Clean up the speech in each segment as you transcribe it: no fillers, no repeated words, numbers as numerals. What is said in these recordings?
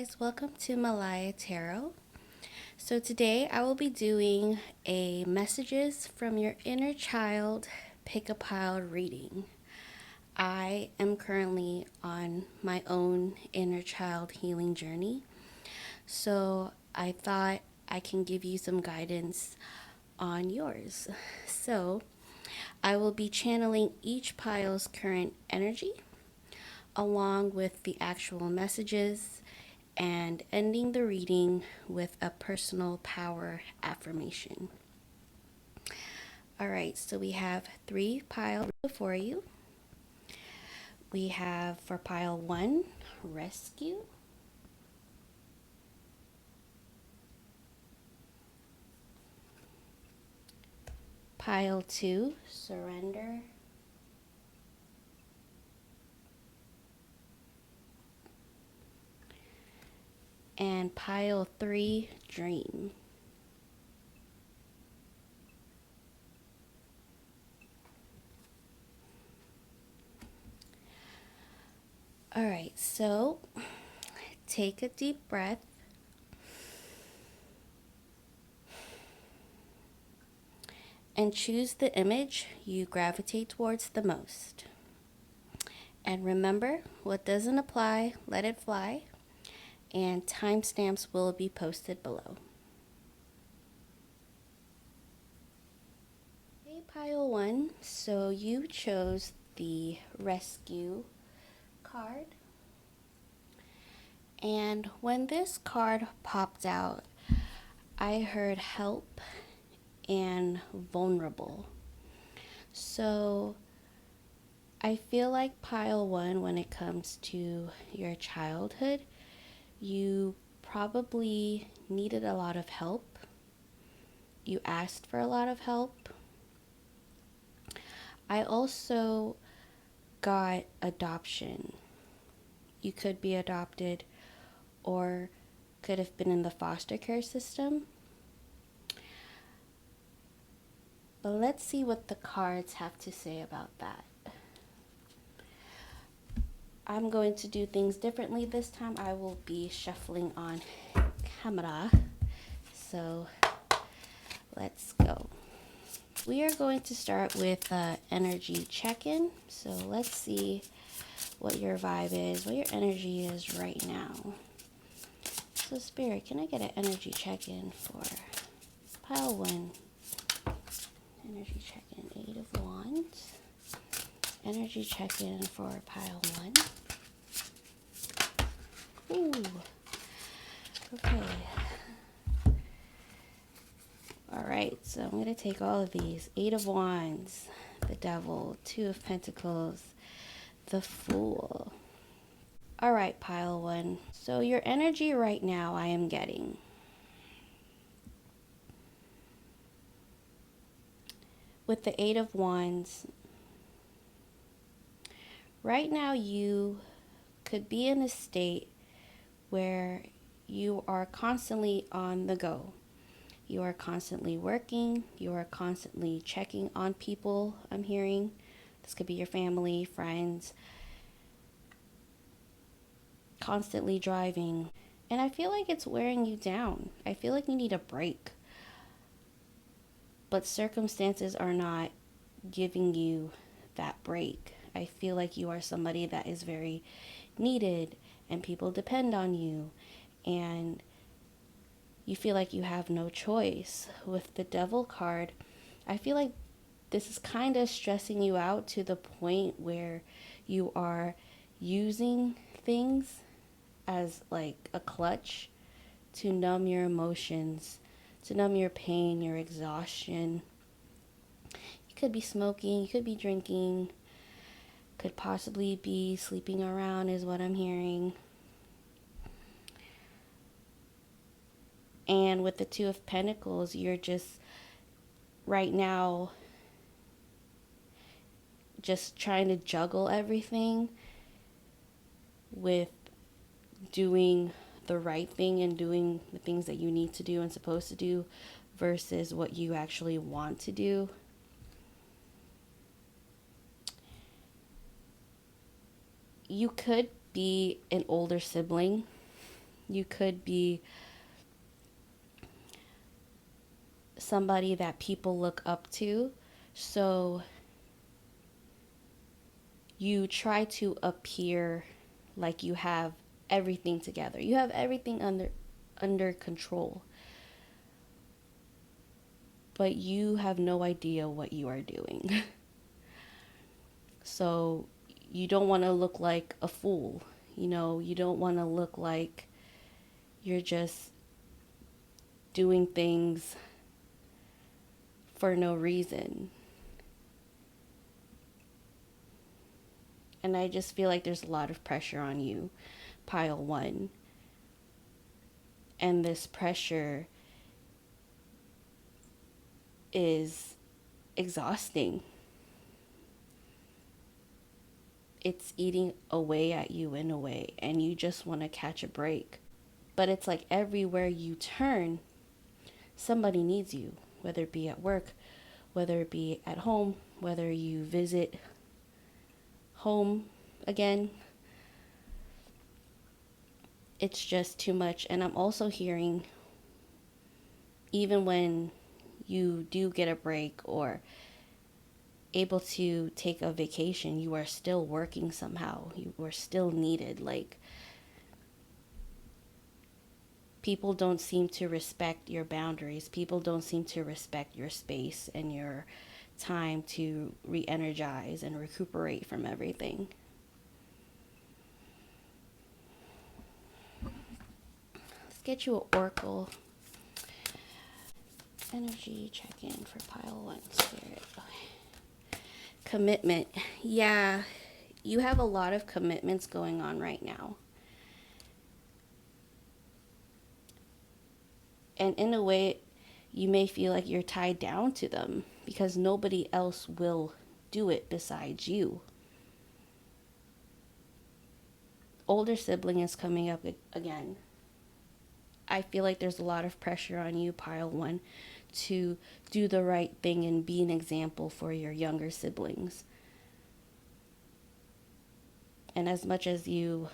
guys, welcome to Malaya Tarot. So today I will be doing a messages from your inner child pick a pile reading. I am currently on my own inner child healing journey. So I thought I can give you some guidance on yours. So I will be channeling each pile's current energy along with the actual messages and ending the reading with a personal power affirmation. All right, so we have 3 piles before you. We have for pile 1, rescue. Pile 2, surrender. And pile 3, dream. All right, so take a deep breath. And choose the image you gravitate towards the most. And remember, what doesn't apply, let it fly. And timestamps will be posted below. Okay, pile 1. So you chose the rescue card. And when this card popped out, I heard help and vulnerable. So I feel like pile 1, when it comes to your childhood, you probably needed a lot of help. You asked for a lot of help. I also got adoption. You could be adopted or could have been in the foster care system. But let's see what the cards have to say about that. I'm going to do things differently this time. I will be shuffling on camera. So let's go. We are going to start with energy check-in. So let's see what your vibe is, what your energy is right now. So Spirit, can I get an energy check-in for pile 1? Energy check-in, 8 of Wands. Energy check-in for pile 1. Ooh. Okay. All right, so I'm going to take all of these. 8 of Wands, the Devil, 2 of Pentacles, the Fool. All right, pile 1. So your energy right now I am getting. With the 8 of Wands, right now you could be in a state where you are constantly on the go. You are constantly working. You are constantly checking on people, I'm hearing. This could be your family, friends. Constantly driving. And I feel like it's wearing you down. I feel like you need a break. But circumstances are not giving you that break. I feel like you are somebody that is very needed and people depend on you. And you feel like you have no choice. With the Devil card, I feel like this is kind of stressing you out to the point where you are using things as like a clutch to numb your emotions, to numb your pain, your exhaustion. You could be smoking, you could be drinking, could possibly be sleeping around is what I'm hearing. And with the 2 of Pentacles, you're just right now just trying to juggle everything with doing the right thing and doing the things that you need to do and supposed to do versus what you actually want to do. You could be an older sibling You could be somebody that people look up to. So you try to appear like you have everything together. You have everything under control. But you have no idea what you are doing. So you don't want to look like a fool. You don't want to look like you're just doing things for no reason. And I just feel like there's a lot of pressure on you, pile 1. And this pressure is exhausting. It's eating away at you in a way, and you just want to catch a break. But it's like everywhere you turn, somebody needs you, whether it be at work, whether it be at home, whether you visit home again. It's just too much. And I'm also hearing, even when you do get a break or able to take a vacation, you are still working somehow. You are still needed. Like, people don't seem to respect your boundaries. People don't seem to respect your space and your time to re-energize and recuperate from everything. Let's get you an oracle. Energy check-in for pile 1, spirit. Okay. Commitment. Yeah, you have a lot of commitments going on right now. And in a way, you may feel like you're tied down to them because nobody else will do it besides you. Older sibling is coming up again. I feel like there's a lot of pressure on you, pile 1, to do the right thing and be an example for your younger siblings. And as much as you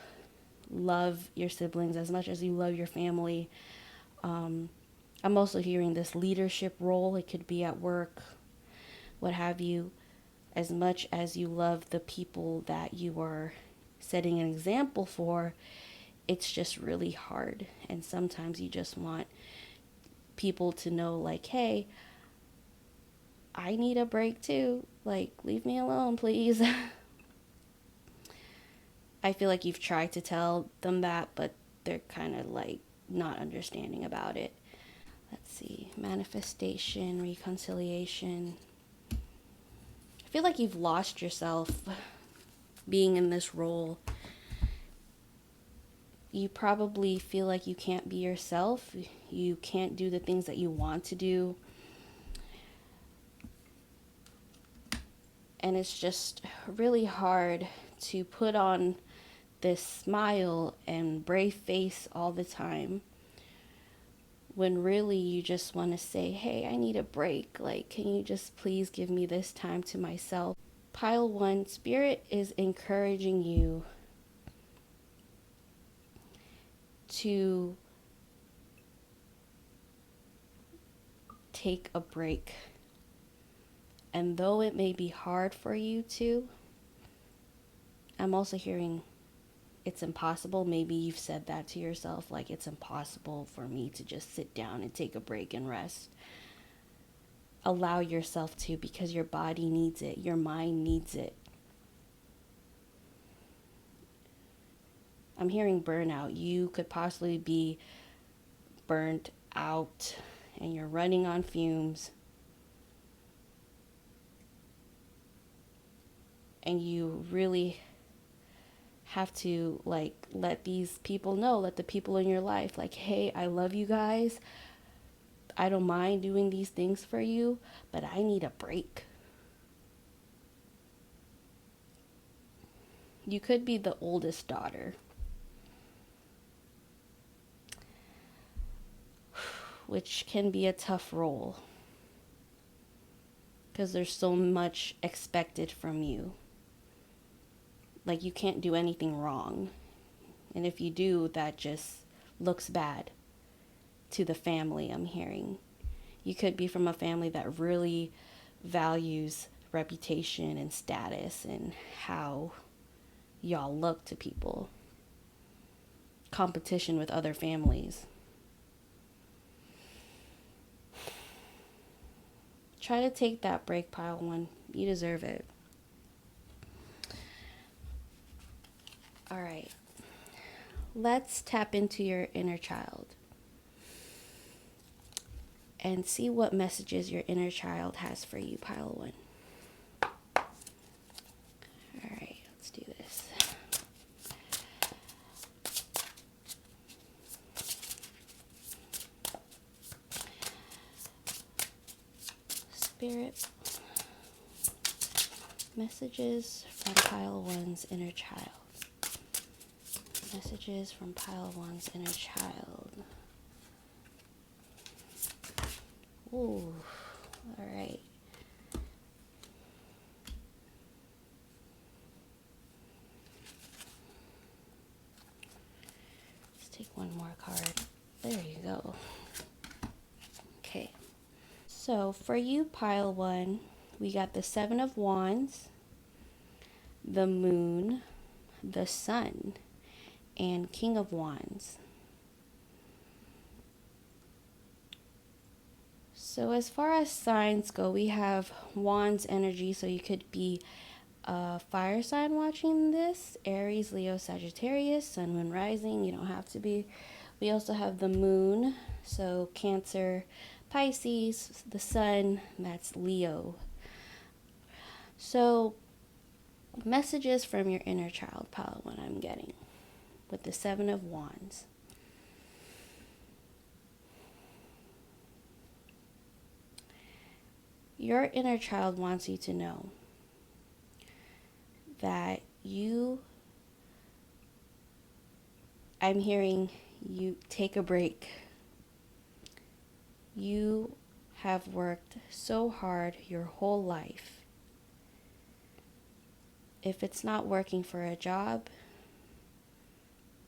love your siblings, as much as you love your family, I'm also hearing this leadership role. It could be at work, what have you. As much as you love the people that you are setting an example for, it's just really hard. And sometimes you just want people to know, like, hey, I need a break too. Like, leave me alone, please. I feel like you've tried to tell them that, but they're kind of like not understanding about it. Let's see. Manifestation, reconciliation. I feel like you've lost yourself being in this role. You probably feel like you can't be yourself. You can't do the things that you want to do. And it's just really hard to put on this smile and brave face all the time when really you just want to say, hey, I need a break. Like, can you just please give me this time to myself? Pile 1, Spirit is encouraging you to take a break. And though it may be hard for you to, I'm also hearing it's impossible. Maybe you've said that to yourself, like, it's impossible for me to just sit down and take a break and rest. Allow yourself to, because your body needs it, your mind needs it. I'm hearing burnout. You could possibly be burnt out and you're running on fumes. And you really have to, like, let these people know, let the people in your life, like, hey, I love you guys. I don't mind doing these things for you, but I need a break. You could be the oldest daughter, which can be a tough role because there's so much expected from you. Like, you can't do anything wrong. And if you do, that just looks bad to the family, I'm hearing. You could be from a family that really values reputation and status and how y'all look to people. Competition with other families. Try to take that break, pile one. You deserve it. All right. Let's tap into your inner child and see what messages your inner child has for you, pile one. All right, let's do this. Spirit, messages from pile one's inner child. Messages from pile one's inner child. Ooh, all right. Let's take one more card. There you go. Okay. So for you, pile one, we got the Seven of Wands, the Moon, the Sun, and King of Wands. So as far as signs go, we have Wands energy, so you could be a fire sign watching this, Aries, Leo, Sagittarius, Sun, Moon, Rising. You don't have to be. We also have the Moon, so Cancer, Pisces, the Sun, that's Leo. So messages from your inner child, pile one, I'm getting with the Seven of Wands. Your inner child wants you to know that I'm hearing you take a break. You have worked so hard your whole life. If it's not working for a job,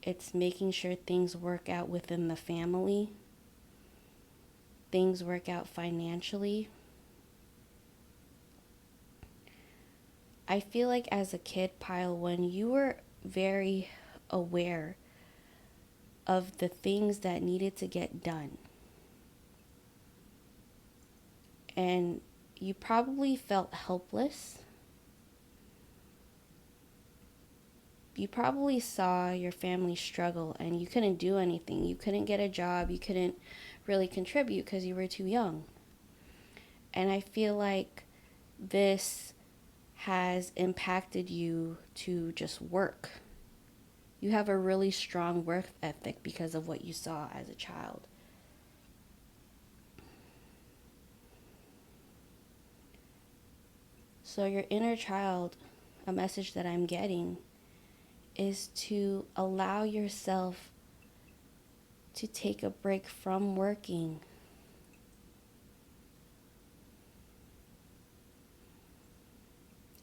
it's making sure things work out within the family, things work out financially. I feel like as a kid, pile one, you were very aware of the things that needed to get done. And you probably felt helpless. You probably saw your family struggle and you couldn't do anything. You couldn't get a job. You couldn't really contribute because you were too young. And I feel like this has impacted you to just work. You have a really strong work ethic because of what you saw as a child. So your inner child, a message that I'm getting, is to allow yourself to take a break from working.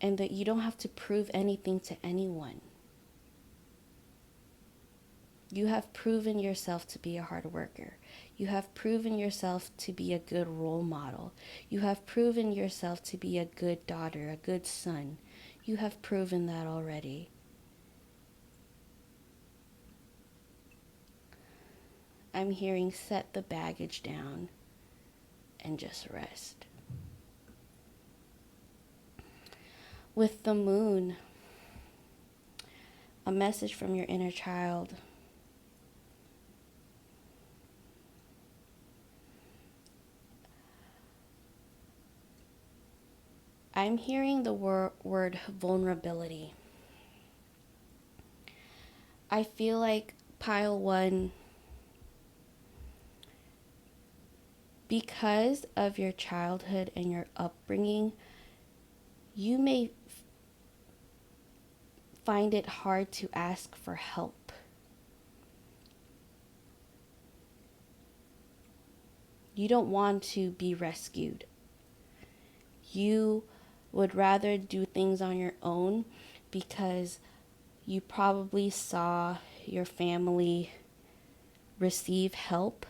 And that you don't have to prove anything to anyone. You have proven yourself to be a hard worker. You have proven yourself to be a good role model. You have proven yourself to be a good daughter, a good son. You have proven that already. I'm hearing set the baggage down and just rest. With the Moon, a message from your inner child. I'm hearing the word vulnerability. I feel like pile one, because of your childhood and your upbringing, you may find it hard to ask for help. You don't want to be rescued. You would rather do things on your own because you probably saw your family receive help,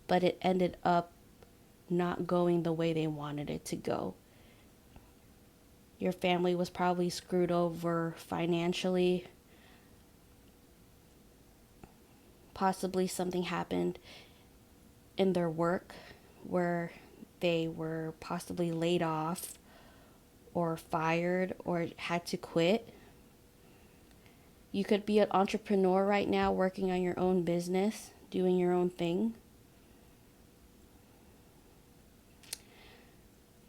but it ended up not going the way they wanted it to go. Your family was probably screwed over financially. Possibly something happened in their work where they were possibly laid off or fired or had to quit. You could be an entrepreneur right now, working on your own business, doing your own thing.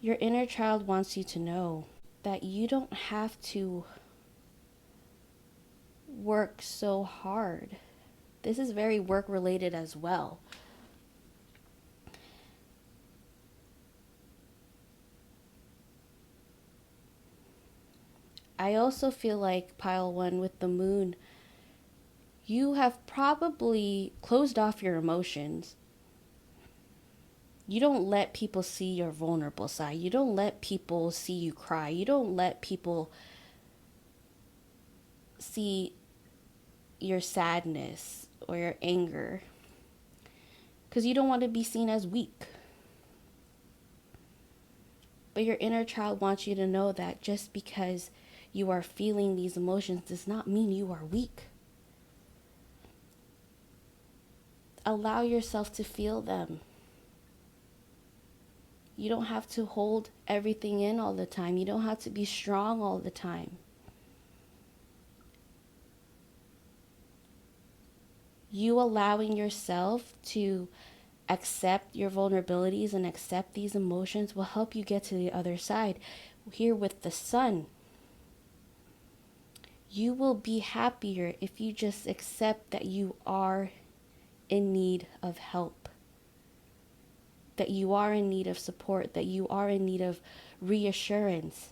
Your inner child wants you to know that you don't have to work so hard. This is very work related as well. I also feel like pile 1 with the moon, you have probably closed off your emotions. You don't let people see your vulnerable side. You don't let people see you cry. You don't let people see your sadness or your anger, because you don't want to be seen as weak. But your inner child wants you to know that just because you are feeling these emotions does not mean you are weak. Allow yourself to feel them. You don't have to hold everything in all the time. You don't have to be strong all the time. You allowing yourself to accept your vulnerabilities and accept these emotions will help you get to the other side. Here with the sun, you will be happier if you just accept that you are in need of help, that you are in need of support, that you are in need of reassurance.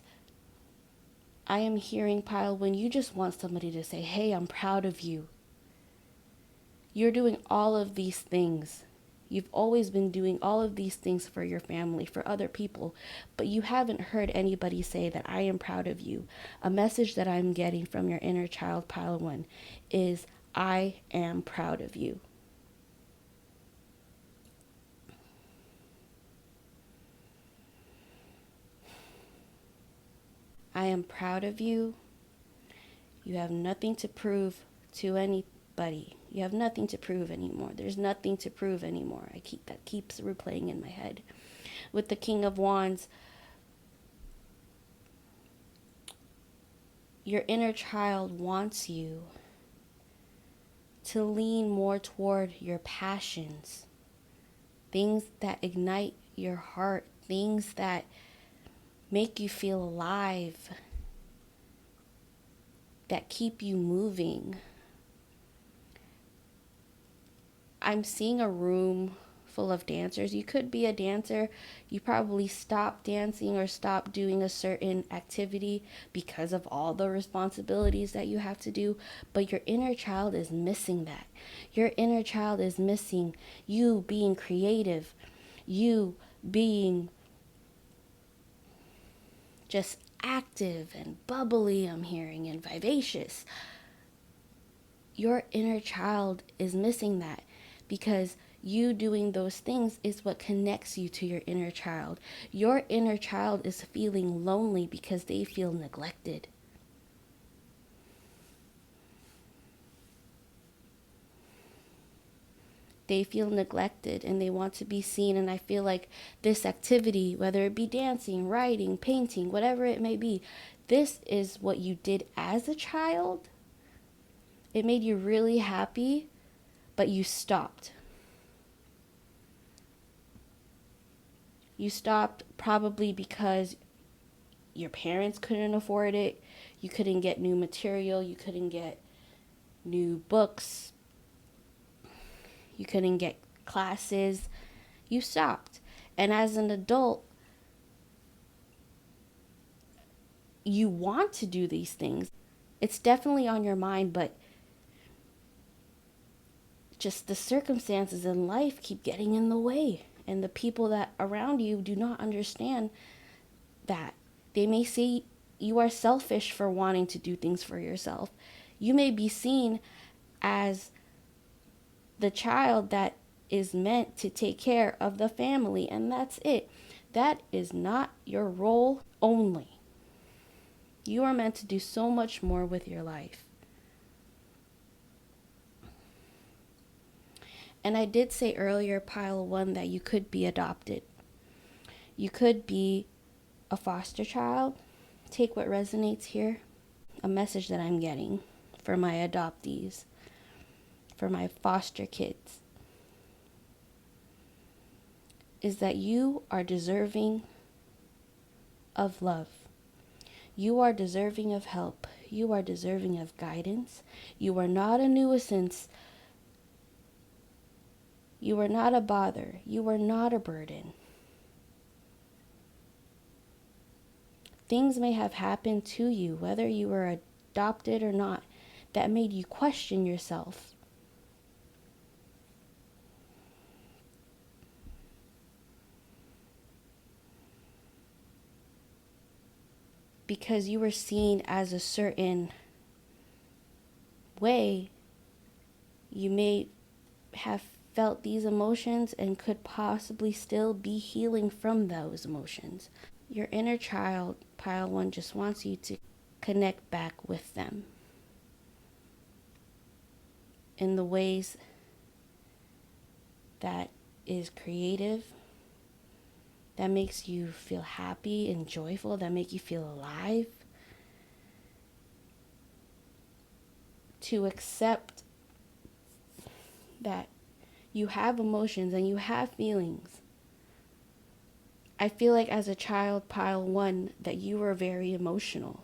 I am hearing, Pile, when you just want somebody to say, hey, I'm proud of you. You're doing all of these things. You've always been doing all of these things for your family, for other people, but you haven't heard anybody say that I am proud of you. A message that I'm getting from your inner child, Pile 1, is I am proud of you. I am proud of you. You have nothing to prove to anybody. You have nothing to prove anymore. There's nothing to prove anymore. That keeps replaying in my head. With the King of Wands, your inner child wants you to lean more toward your passions, things that ignite your heart, things that make you feel alive, that keep you moving. I'm seeing a room full of dancers. You could be a dancer. You probably stopped dancing or stopped doing a certain activity because of all the responsibilities that you have to do, but your inner child is missing that. Your inner child is missing you being creative, you being just active and bubbly, I'm hearing, and vivacious. Your inner child is missing that, because you doing those things is what connects you to your inner child. Your inner child is feeling lonely because they feel neglected. They feel neglected and they want to be seen. And I feel like this activity, whether it be dancing, writing, painting, whatever it may be, this is what you did as a child. It made you really happy, but you stopped. You stopped probably because your parents couldn't afford it. You couldn't get new material. You couldn't get new books. You couldn't get classes. You stopped. And as an adult, you want to do these things. It's definitely on your mind, but just the circumstances in life keep getting in the way. And the people that around you do not understand that. They may say you are selfish for wanting to do things for yourself. You may be seen as the child that is meant to take care of the family, and that's it. That is not your role only. You are meant to do so much more with your life. And I did say earlier, pile one, that you could be adopted. You could be a foster child. Take what resonates here. A message that I'm getting for my adoptees, for my foster kids, is that you are deserving of love. You are deserving of help. You are deserving of guidance. You are not a nuisance. You are not a bother. You are not a burden. Things may have happened to you, whether you were adopted or not, that made you question yourself. Because you were seen as a certain way, you may have felt these emotions and could possibly still be healing from those emotions. Your inner child, pile one, just wants you to connect back with them in the ways that is creative, that makes you feel happy and joyful, that make you feel alive. To accept that you have emotions and you have feelings. I feel like as a child, pile one, that you were very emotional.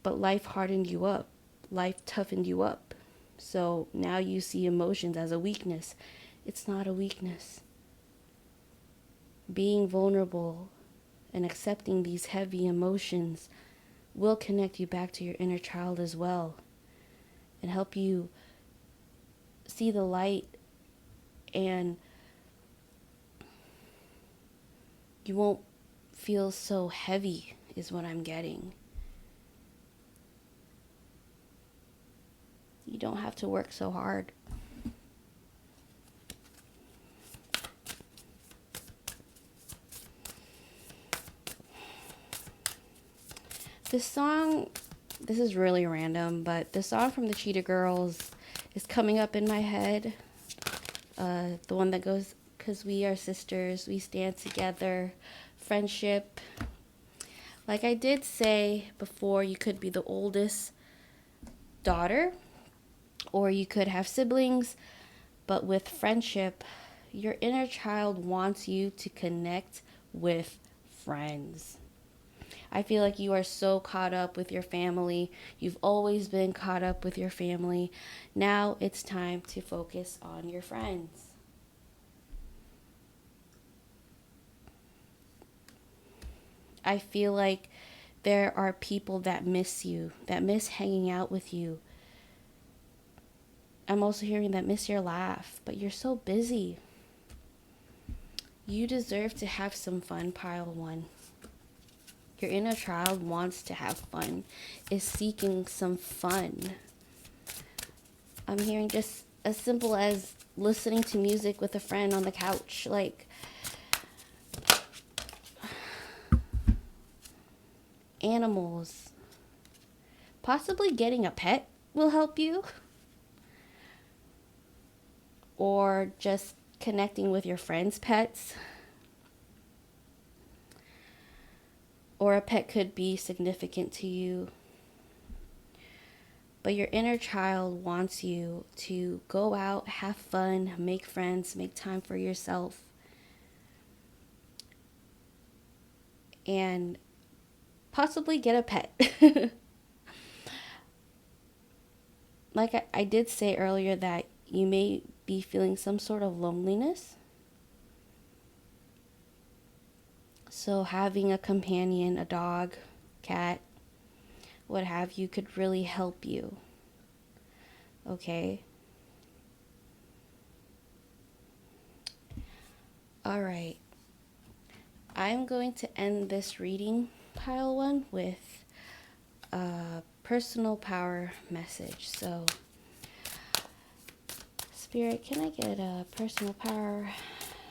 But life hardened you up. Life toughened you up. So now you see emotions as a weakness. It's not a weakness. Being vulnerable and accepting these heavy emotions will connect you back to your inner child as well, and help you see the light, and you won't feel so heavy, is what I'm getting. You don't have to work so hard. This song, this is really random, but the song from the Cheetah Girls is coming up in my head. The one that goes, "'Cause we are sisters, we stand together, friendship." Like I did say before, you could be the oldest daughter, or you could have siblings, but with friendship, your inner child wants you to connect with friends. I feel like you are so caught up with your family. You've always been caught up with your family. Now it's time to focus on your friends. I feel like there are people that miss you, that miss hanging out with you. I'm also hearing that miss your laugh, but you're so busy. You deserve to have some fun, pile one. Your inner child wants to have fun, is seeking some fun. I'm hearing just as simple as listening to music with a friend on the couch. Like, animals. Possibly getting a pet will help you. Or just connecting with your friends' pets. Or a pet could be significant to you. But your inner child wants you to go out, have fun, make friends, make time for yourself. And possibly get a pet. Like I did say earlier, that you may be feeling some sort of loneliness. So having a companion, a dog, cat, what have you, could really help you. Okay? Alright. I'm going to end this reading, pile one, with a personal power message. So Spirit, can I get a personal power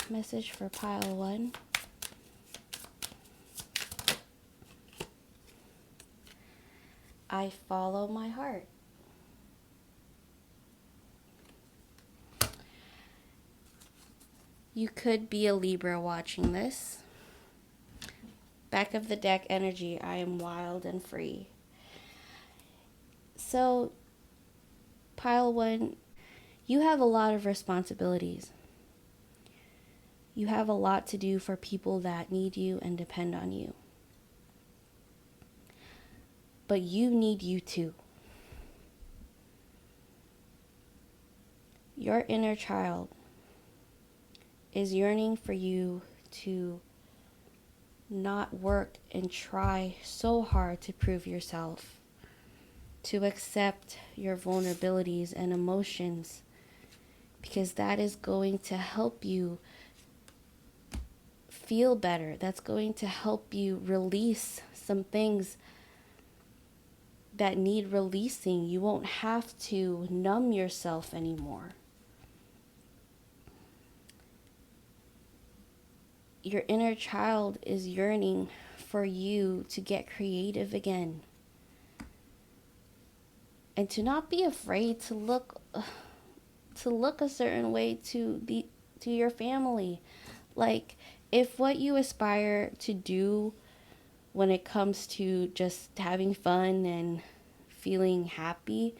message for pile 1? I follow my heart. You could be a Libra watching this. Back of the deck energy, I am wild and free. So, pile 1, you have a lot of responsibilities. You have a lot to do for people that need you and depend on you. But you need you too. Your inner child is yearning for you to not work and try so hard to prove yourself, to accept your vulnerabilities and emotions, because that is going to help you feel better. That's going to help you release some things that need releasing. You won't have to numb yourself anymore. Your inner child is yearning for you to get creative again. And to not be afraid to look a certain way to your family. Like, if what you aspire to do when it comes to just having fun and feeling happy,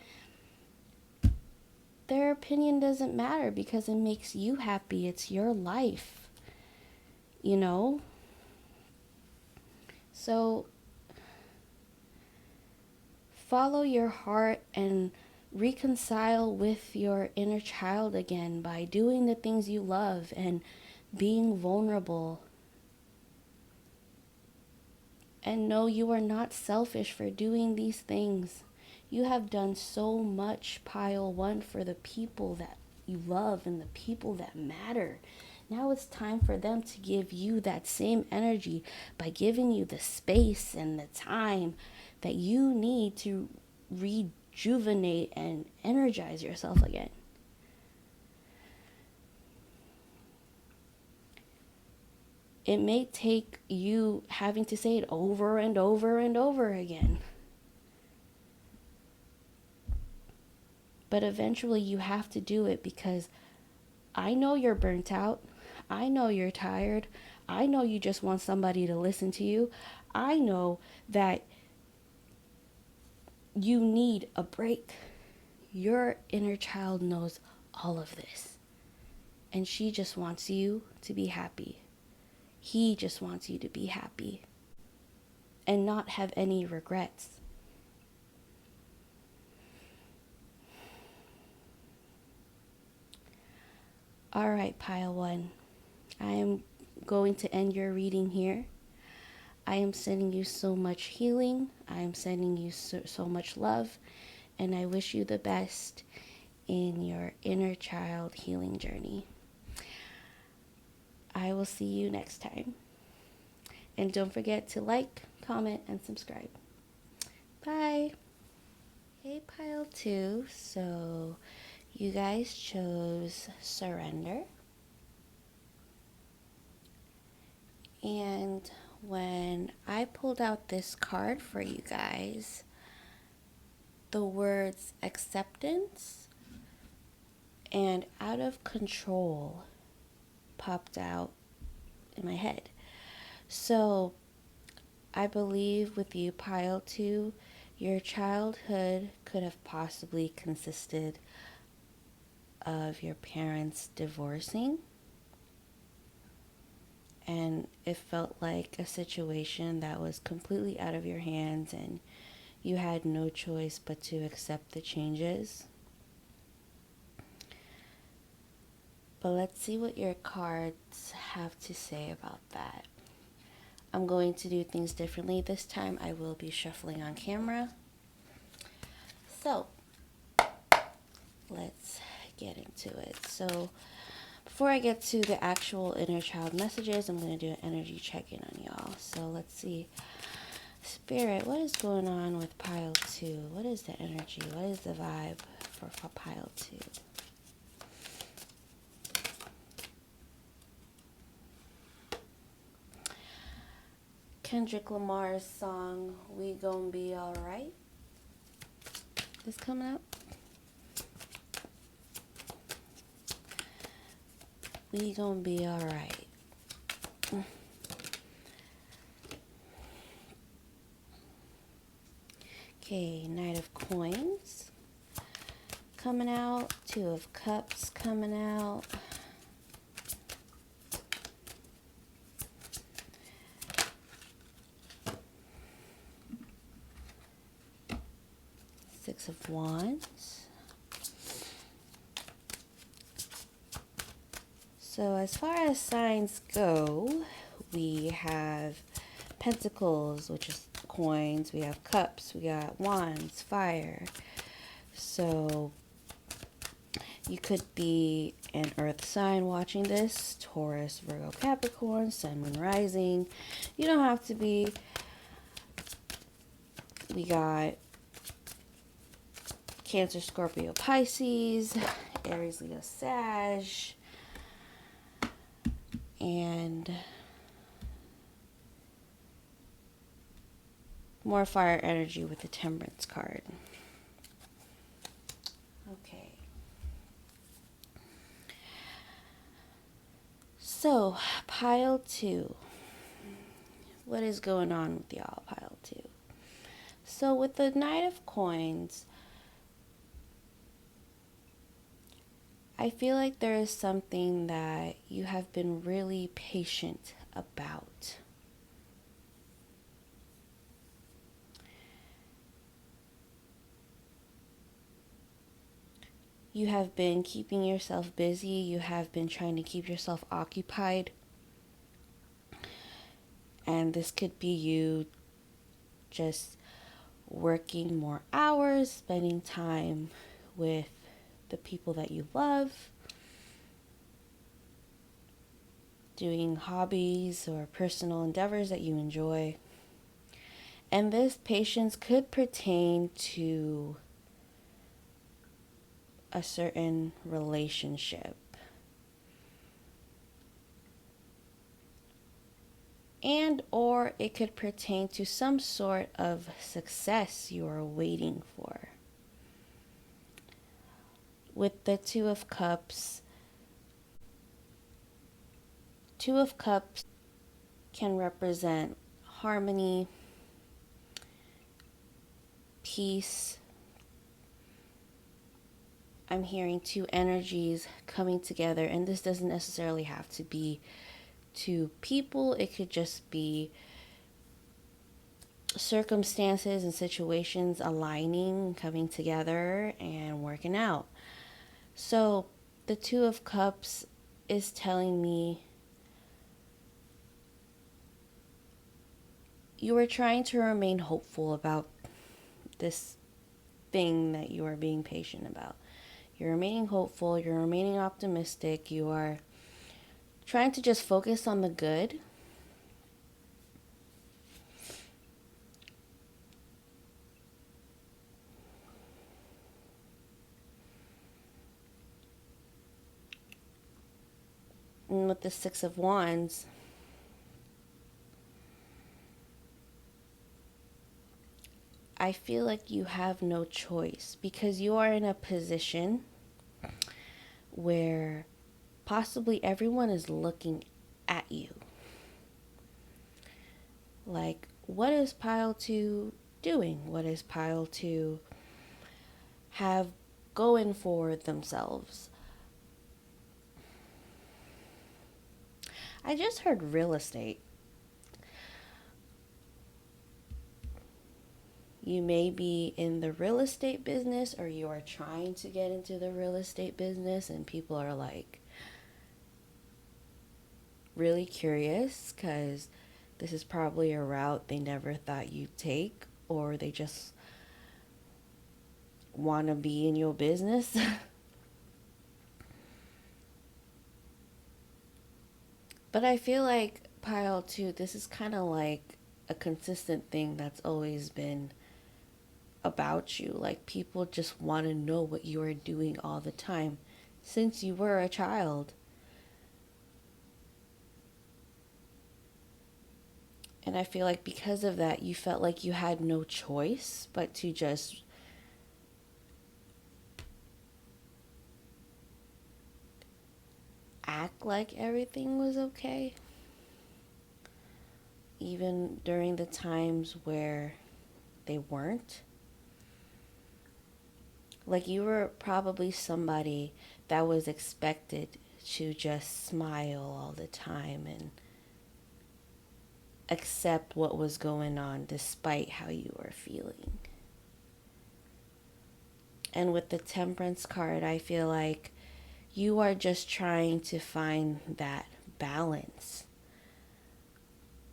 their opinion doesn't matter because it makes you happy. It's your life, you know? So follow your heart and reconcile with your inner child again by doing the things you love and being vulnerable. And know you are not selfish for doing these things. You have done so much, pile 1, for the people that you love and the people that matter. Now it's time for them to give you that same energy by giving you the space and the time that you need to rejuvenate and energize yourself again. It may take you having to say it over and over and over again. But eventually you have to do it, because I know you're burnt out. I know you're tired. I know you just want somebody to listen to you. I know that you need a break. Your inner child knows all of this. And she just wants you to be happy. He just wants you to be happy and not have any regrets. All right, pile 1. I am going to end your reading here. I am sending you so much healing. I am sending you so much love. And I wish you the best in your inner child healing journey. I will see you next time. And don't forget to like, comment, and subscribe. Bye. Hey, pile 2. So you guys chose surrender. And when I pulled out this card for you guys, the words acceptance and out of control popped out in my head. So I believe with you, pile 2, your childhood could have possibly consisted of your parents divorcing. And it felt like a situation that was completely out of your hands, and you had no choice but to accept the changes. But let's see what your cards have to say about that. I'm going to do things differently this time. I will be shuffling on camera. So, let's get into it. So, before I get to the actual inner child messages, I'm going to do an energy check-in on y'all. So, let's see. Spirit, what is going on with pile 2? What is the energy? What is the vibe for pile 2? Kendrick Lamar's song, We Gon' Be Alright, is coming up. We gon' be alright. Okay, Knight of Coins coming out. Two of Cups coming out. Six of Wands. So as far as signs go, we have Pentacles, which is coins. We have Cups. We got Wands, fire. So you could be an earth sign watching this. Taurus, Virgo, Capricorn, Sun, Moon, Rising. You don't have to be. We got Cancer, Scorpio, Pisces, Aries, Leo, Sag, and more fire energy with the Temperance card. Okay. So, pile 2. What is going on with y'all, pile 2? So, with the Knight of Coins, I feel like there is something that you have been really patient about. You have been keeping yourself busy. You have been trying to keep yourself occupied. And this could be you just working more hours, spending time with the people that you love, doing hobbies or personal endeavors that you enjoy. And this patience could pertain to a certain relationship. And or it could pertain to some sort of success you are waiting for. With the Two of Cups can represent harmony, peace. I'm hearing two energies coming together, and this doesn't necessarily have to be two people. It could just be circumstances and situations aligning, coming together, and working out. So the Two of Cups is telling me you are trying to remain hopeful about this thing that you are being patient about. You're remaining hopeful, you're remaining optimistic, you are trying to just focus on the good. And with the Six of Wands, I feel like you have no choice because you are in a position where possibly everyone is looking at you. Like, what is pile 2 doing? What is pile 2 have going for themselves? I just heard real estate. You may be in the real estate business, or you are trying to get into the real estate business, and people are like really curious because this is probably a route they never thought you'd take, or they just want to be in your business. But I feel like pile 2, this is kind of like a consistent thing that's always been about you. Like, people just want to know what you are doing all the time since you were a child. And I feel like because of that, you felt like you had no choice but to just act like everything was okay. Even during the times where they weren't. Like you were probably somebody that was expected to just smile all the time and accept what was going on despite how you were feeling. And with the Temperance card, I feel like you are just trying to find that balance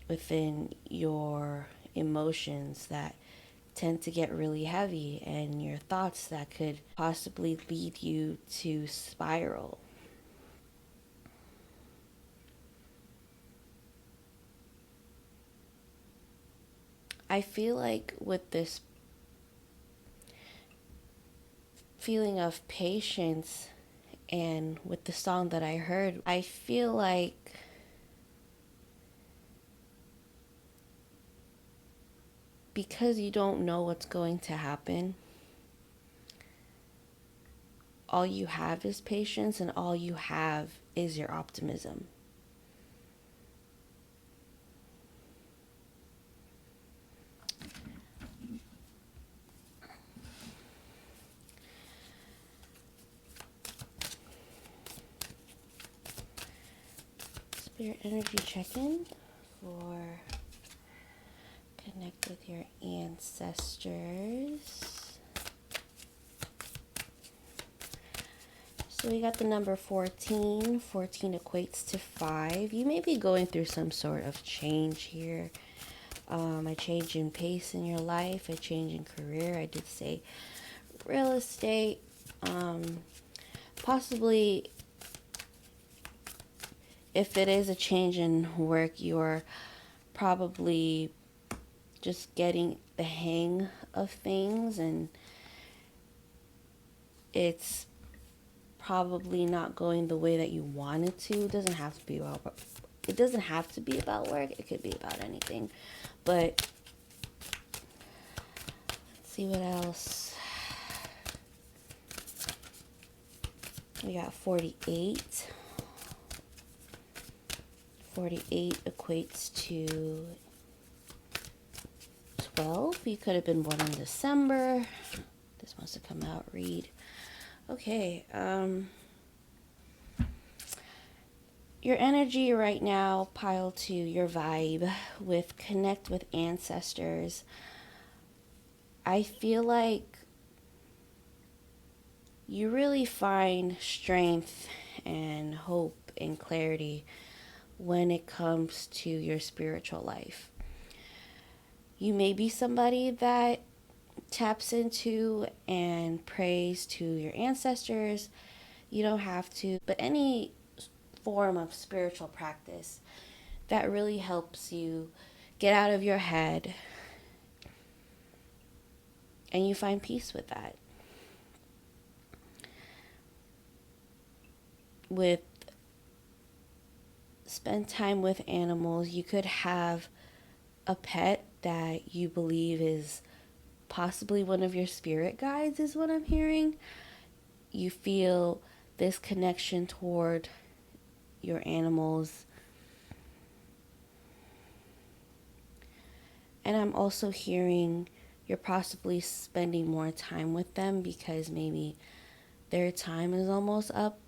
within your emotions that tend to get really heavy and your thoughts that could possibly lead you to spiral. I feel like with this feeling of patience and with the song that I heard, I feel like because you don't know what's going to happen, all you have is patience and all you have is your optimism. Spirit energy check-in for connect with your ancestors. So we got the number 14. 14 equates to 5. You may be going through some sort of change here. A change in pace in your life, a change in career. I did say real estate. Possibly if it is a change in work, you're probably just getting the hang of things and it's probably not going the way that you want it to. It doesn't have to be about work. It could be about anything. But let's see what else. We got 48. 48 equates to 12. You could have been born in December. This must have come out. Read. Okay. Your energy right now, pile 2, your vibe with connect with ancestors. I feel like you really find strength and hope and clarity when it comes to your spiritual life. You may be somebody that taps into and prays to your ancestors. You don't have to, but any form of spiritual practice that really helps you get out of your head and you find peace with that. With spend time with animals, you could have a pet that you believe is possibly one of your spirit guides, is what I'm hearing. You feel this connection toward your animals. And I'm also hearing you're possibly spending more time with them because maybe their time is almost up.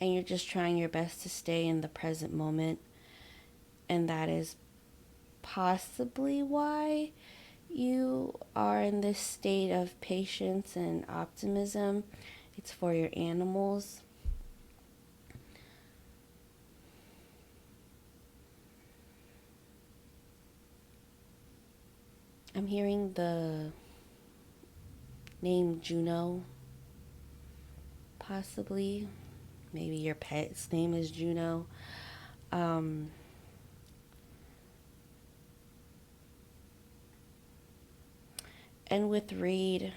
And you're just trying your best to stay in the present moment. And that is possibly why you are in this state of patience and optimism. It's for your animals. I'm hearing the name Juno, possibly. Maybe your pet's name is Juno. And with Reed,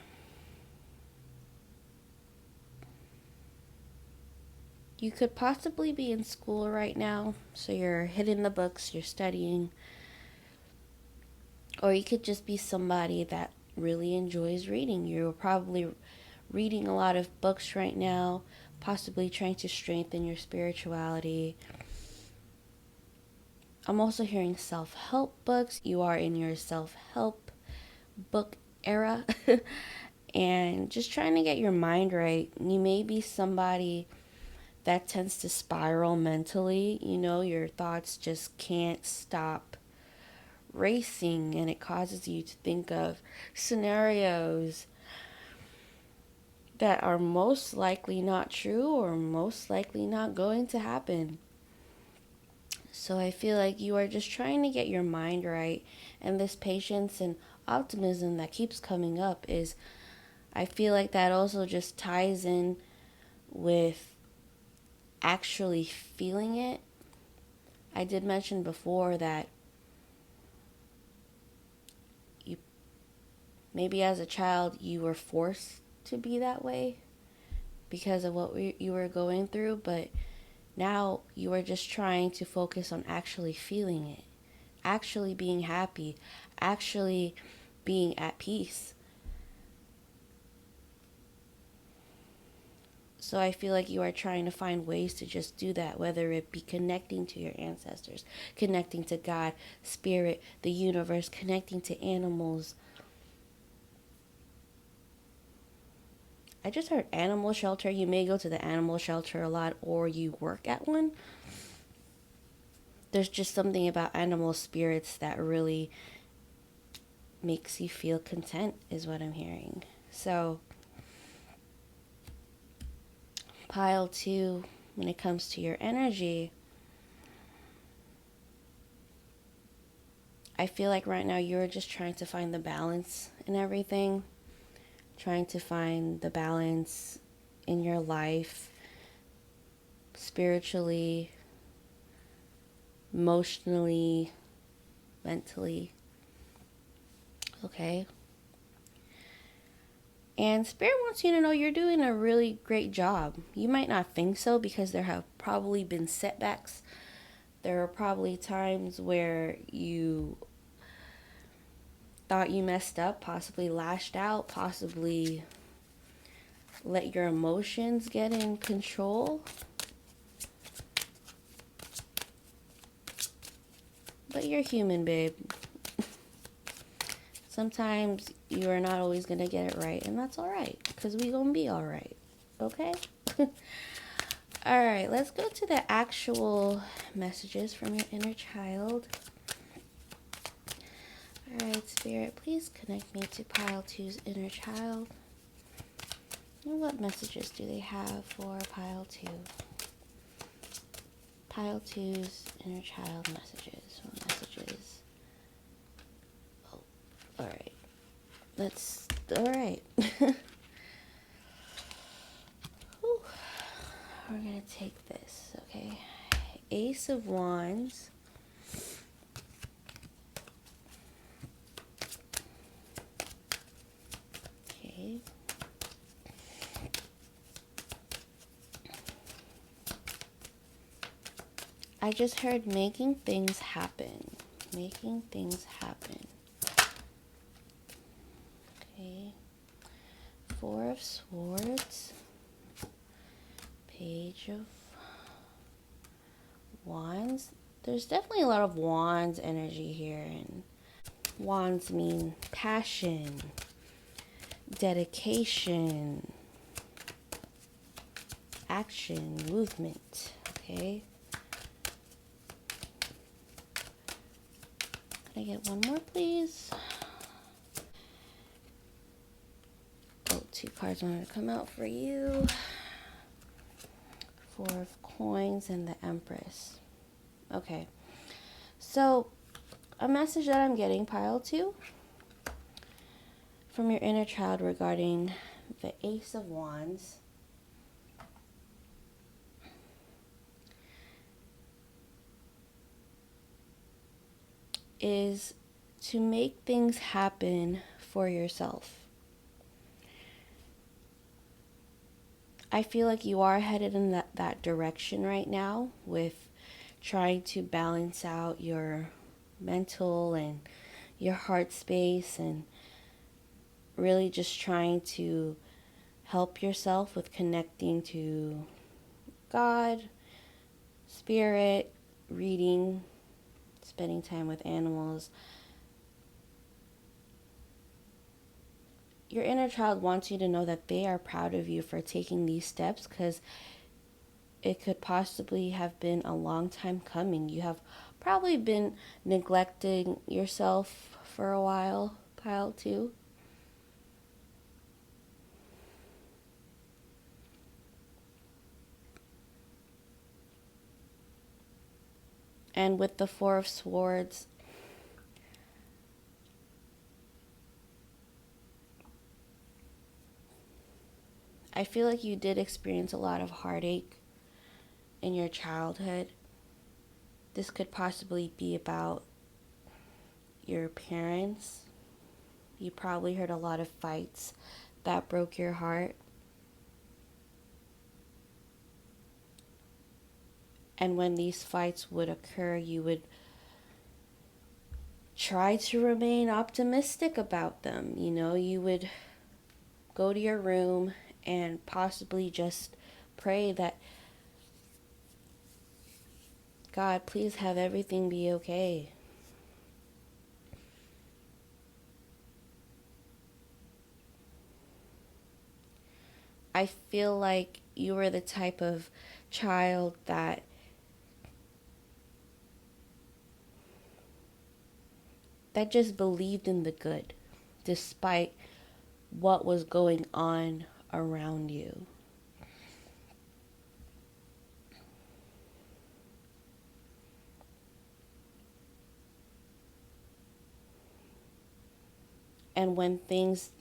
You could possibly be in school right now, so you're hitting the books, you're studying, or you could just be somebody that really enjoys reading. You're probably reading a lot of books right now, possibly trying to strengthen your spirituality. I'm also hearing self-help books. You are in your self-help book era and just trying to get your mind right. You may be somebody that tends to spiral mentally. You know, your thoughts just can't stop racing, and it causes you to think of scenarios that are most likely not true or most likely not going to happen. So I feel like you are just trying to get your mind right, and this patience and optimism that keeps coming up is, I feel like that also just ties in with actually feeling it. I did mention before that you maybe as a child you were forced to be that way because of what you were going through, but now you are just trying to focus on actually feeling it, actually being happy, actually being at peace. So I feel like you are trying to find ways to just do that, whether it be connecting to your ancestors, connecting to God, spirit, the universe, connecting to animals. I just heard animal shelter. You may go to the animal shelter a lot, or you work at one. There's just something about animal spirits that really makes you feel content, is what I'm hearing. So, pile 2, when it comes to your energy, I feel like right now you're just trying to find the balance in everything, trying to find the balance in your life, spiritually, emotionally, mentally. Okay? And Spirit wants you to know you're doing a really great job. You might not think so because there have probably been setbacks. There are probably times where you thought you messed up, possibly lashed out, possibly let your emotions get in control. But you're human, babe. Sometimes you are not always going to get it right, and that's all right, because we going to be all right, okay? All right, let's go to the actual messages from your inner child. All right, Spirit, please connect me to pile 2's inner child. And what messages do they have for pile 2? Pile 2's inner child messages. What messages? Oh, all right. All right. We're going to take this, okay? Ace of Wands. Okay. I just heard making things happen. Making things happen. Okay. 4 of Swords. Page of Wands. There's definitely a lot of Wands energy here, and Wands mean passion, dedication, action, movement, okay? Can I get one more, please? Oh, 2 cards wanted to come out for you. 4 of Coins and the Empress. Okay, so a message that I'm getting, pile 2, from your inner child regarding the Ace of Wands, is to make things happen for yourself. I feel like you are headed in that direction right now with trying to balance out your mental and your heart space, and really just trying to help yourself with connecting to God, spirit, reading, spending time with animals. Your inner child wants you to know that they are proud of you for taking these steps, because it could possibly have been a long time coming. You have probably been neglecting yourself for a while, pile too. And with the Four of Swords, I feel like you did experience a lot of heartache in your childhood. This could possibly be about your parents. You probably heard a lot of fights that broke your heart. And when these fights would occur, you would try to remain optimistic about them. You know, you would go to your room and possibly just pray that, God, please have everything be okay. I feel like you were the type of child that just believed in the good despite what was going on around you. And when things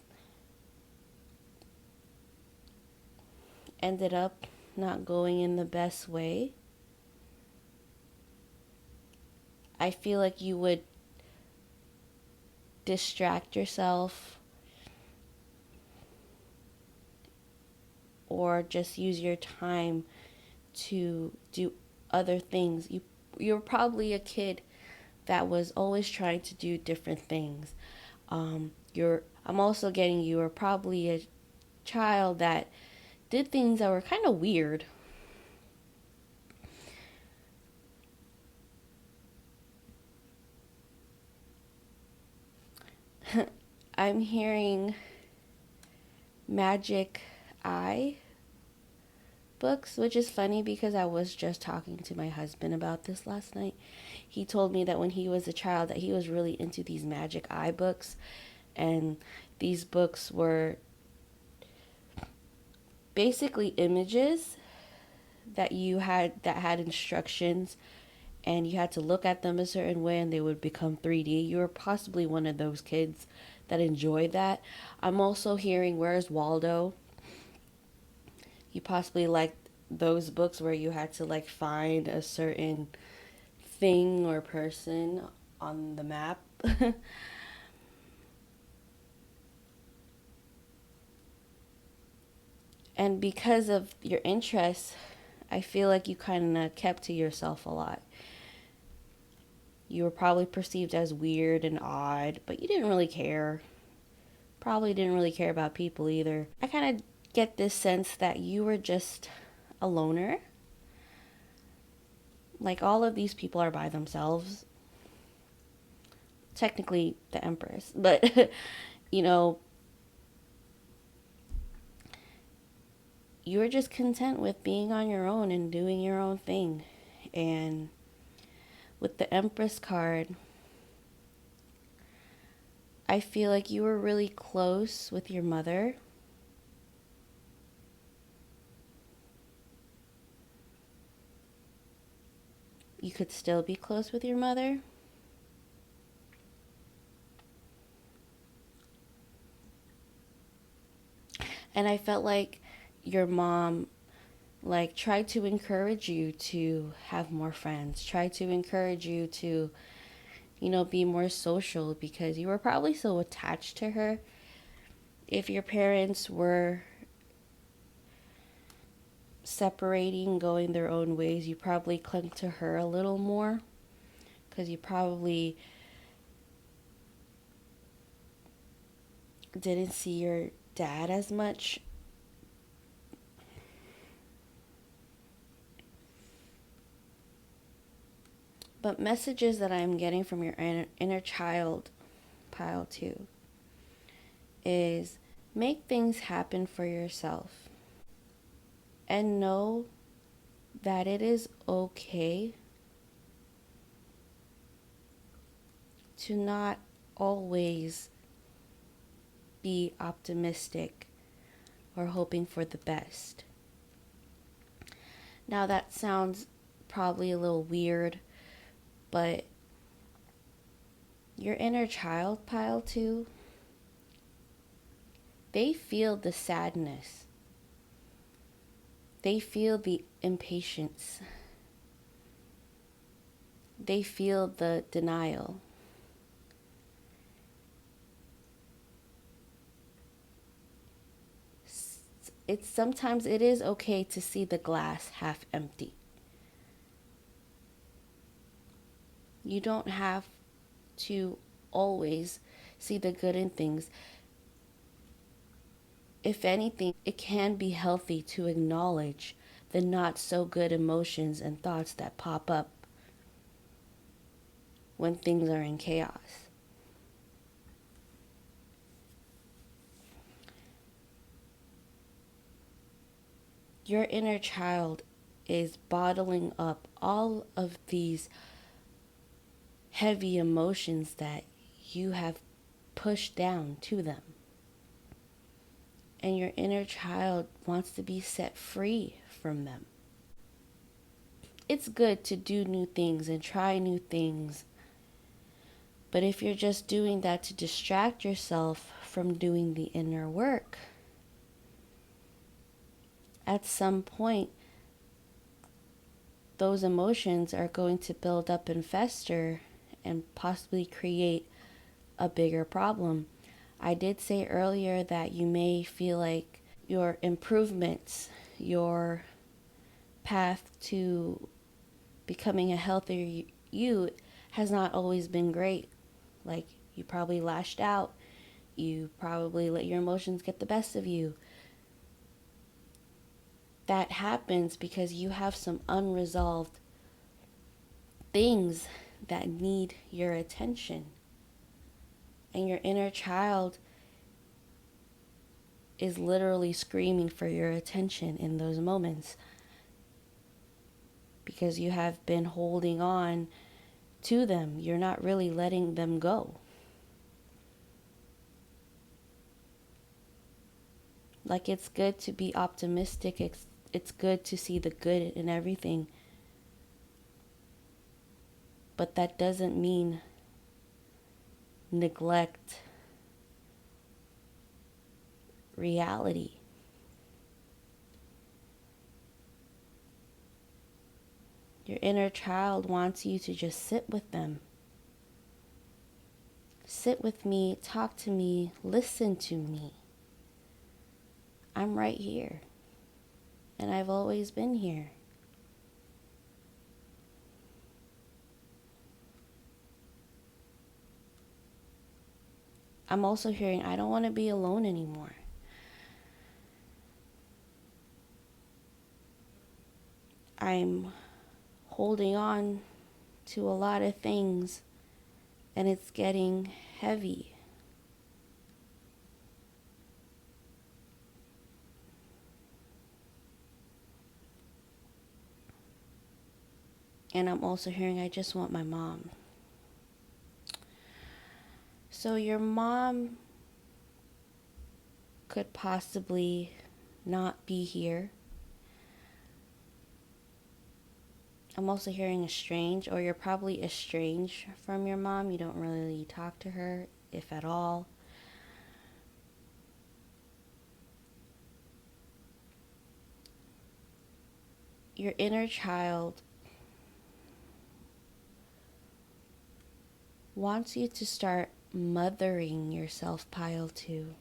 ended up not going in the best way, I feel like you would distract yourself or just use your time to do other things. You're probably a kid that was always trying to do different things. I'm also getting you were probably a child that did things that were kind of weird. I'm hearing magic eye books, which is funny because I was just talking to my husband about this last night. He told me that when he was a child that he was really into these magic eye books, and these books were basically images that had instructions, and you had to look at them a certain way and they would become 3D. You were possibly one of those kids that enjoyed that. I'm also hearing Where's Waldo. You possibly liked those books where you had to like find a certain thing or person on the map. And because of your interests, I feel like you kind of kept to yourself a lot. You were probably perceived as weird and odd, but you didn't really care. Probably didn't really care about people either. I kind of get this sense that you were just a loner. Like all of these people are by themselves. Technically the Empress, but you know, you were just content with being on your own and doing your own thing. And with the Empress card, I feel like you were really close with your mother. You could still be close with your mother. And I felt like your mom like tried to encourage you to have more friends, tried to encourage you to, you know, be more social, because you were probably so attached to her. If your parents were separating, going their own ways, you probably clung to her a little more because you probably didn't see your dad as much. But messages that I'm getting from your inner child, pile 2, is make things happen for yourself. And know that it is okay to not always be optimistic or hoping for the best. Now that sounds probably a little weird, but your inner child, pile 2, they feel the sadness. They feel the impatience. They feel the denial. Sometimes it is okay to see the glass half empty. You don't have to always see the good in things. If anything, it can be healthy to acknowledge the not so good emotions and thoughts that pop up when things are in chaos. Your inner child is bottling up all of these heavy emotions that you have pushed down to them. And your inner child wants to be set free from them. It's good to do new things and try new things. But if you're just doing that to distract yourself from doing the inner work, at some point, those emotions are going to build up and fester and possibly create a bigger problem. I did say earlier that you may feel like your improvements, your path to becoming a healthier you has not always been great. Like, you probably lashed out. You probably let your emotions get the best of you. That happens because you have some unresolved things that need your attention. And your inner child is literally screaming for your attention in those moments. Because you have been holding on to them. You're not really letting them go. Like, it's good to be optimistic. It's good to see the good in everything. But that doesn't mean neglect reality. Your inner child wants you to just sit with them. Sit with me, talk to me, listen to me. I'm right here. And I've always been here. I'm also hearing, I don't want to be alone anymore. I'm holding on to a lot of things, and it's getting heavy. And I'm also hearing, I just want my mom. So your mom could possibly not be here. I'm also hearing estranged, or you're probably estranged from your mom. You don't really talk to her, if at all. Your inner child wants you to start mothering yourself, pile 2.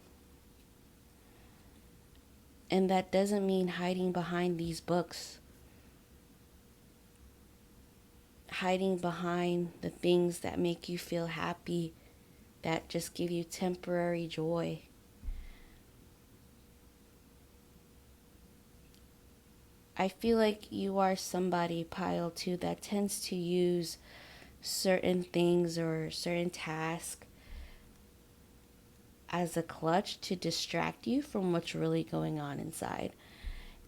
And that doesn't mean hiding behind these books, hiding behind the things that make you feel happy, that just give you temporary joy. I feel like you are somebody, Pile 2, that tends to use certain things or certain tasks as a clutch to distract you from what's really going on inside.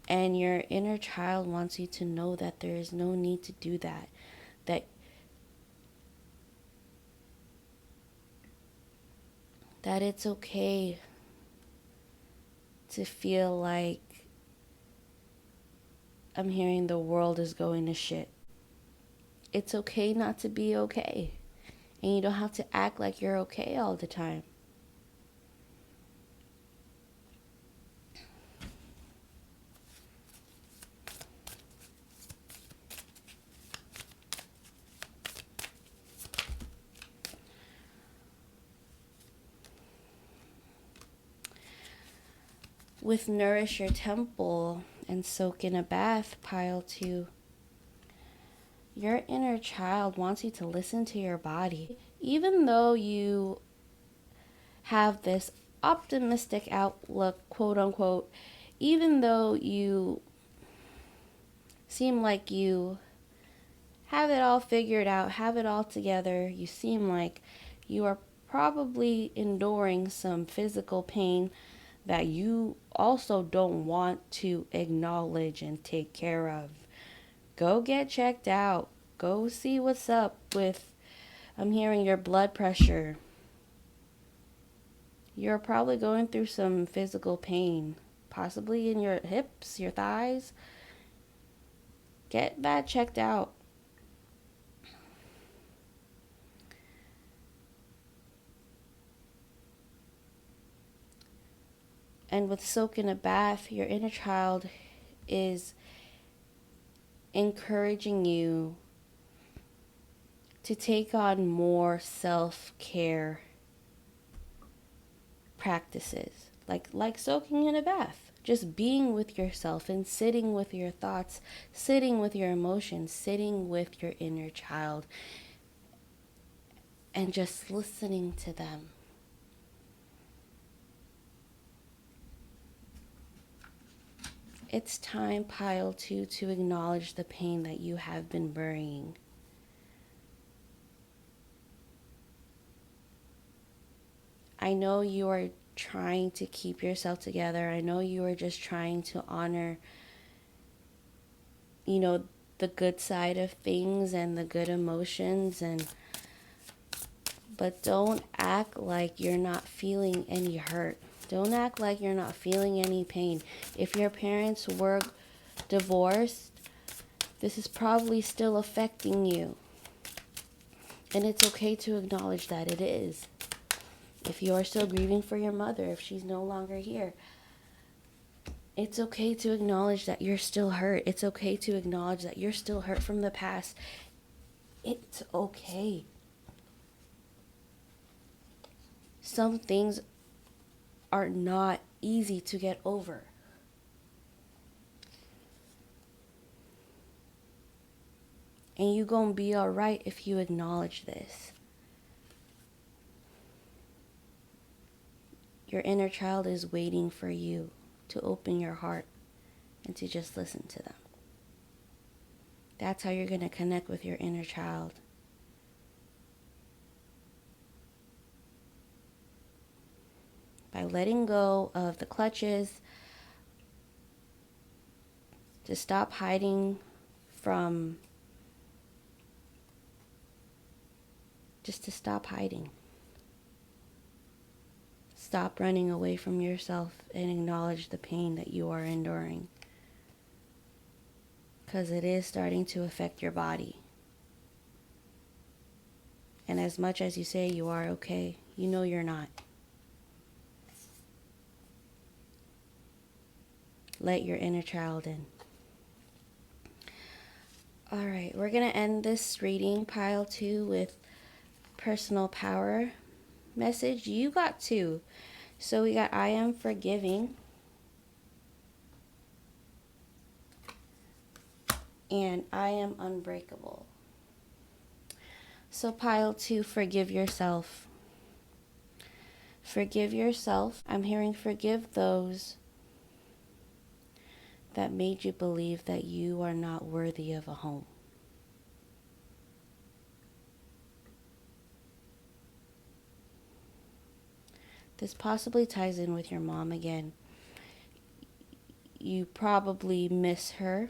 And your inner child wants you to know that there is no need to do that. That it's okay to feel like, I'm hearing, the world is going to shit. It's okay not to be okay. And you don't have to act like you're okay all the time. With Nourish Your Temple and Soak in a Bath, Pile 2, your inner child wants you to listen to your body. Even though you have this optimistic outlook, quote unquote, even though you seem like you have it all figured out, have it all together, you seem like you are probably enduring some physical pain that you also don't want to acknowledge and take care of. Go get checked out. Go see what's up with, I'm hearing, your blood pressure. You're probably going through some physical pain, possibly in your hips, your thighs. Get that checked out. And with Soak in a Bath, your inner child is encouraging you to take on more self-care practices, like soaking in a bath, just being with yourself and sitting with your thoughts, sitting with your emotions, sitting with your inner child, and just listening to them. It's time, Pile 2, to acknowledge the pain that you have been burying. I know you are trying to keep yourself together. I know you are just trying to honor, the good side of things and the good emotions, but don't act like you're not feeling any hurt. Don't act like you're not feeling any pain. If your parents were divorced, this is probably still affecting you. And it's okay to acknowledge that it is. If you are still grieving for your mother, if she's no longer here, it's okay to acknowledge that you're still hurt. It's okay to acknowledge that you're still hurt from the past. It's okay. Some things are not easy to get over. And you gonna be alright if you acknowledge this. Your inner child is waiting for you to open your heart and to just listen to them. That's how you're gonna connect with your inner child. By letting go of the clutches, to stop hiding from, just to stop hiding. Stop running away from yourself and acknowledge the pain that you are enduring. Because it is starting to affect your body. And as much as you say you are okay, you know you're not. Let your inner child in. Alright, we're going to end this reading, Pile 2, with personal power message. You got 2. So we got I am forgiving. and I am unbreakable. So pile 2, forgive yourself. Forgive yourself. I'm hearing forgive those that made you believe that you are not worthy of a home. This possibly ties in with your mom again. You probably miss her,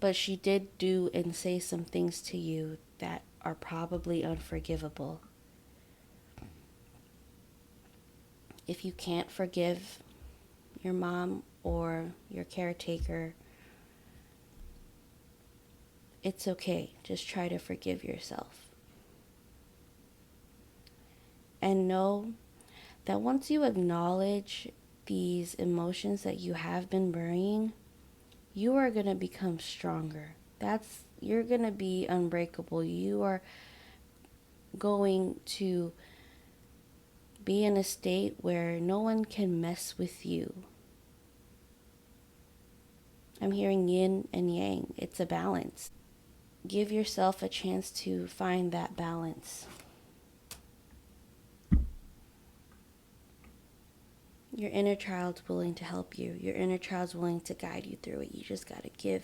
but she did do and say some things to you that are probably unforgivable. If you can't forgive your mom or your caretaker, it's okay. Just try to forgive yourself. And know that once you acknowledge these emotions that you have been burying, you are going to become stronger. You're going to be unbreakable. You are going to be in a state where no one can mess with you. I'm hearing yin and yang. It's a balance. Give yourself a chance to find that balance. Your inner child's willing to help you. Your inner child's willing to guide you through it. You just got to give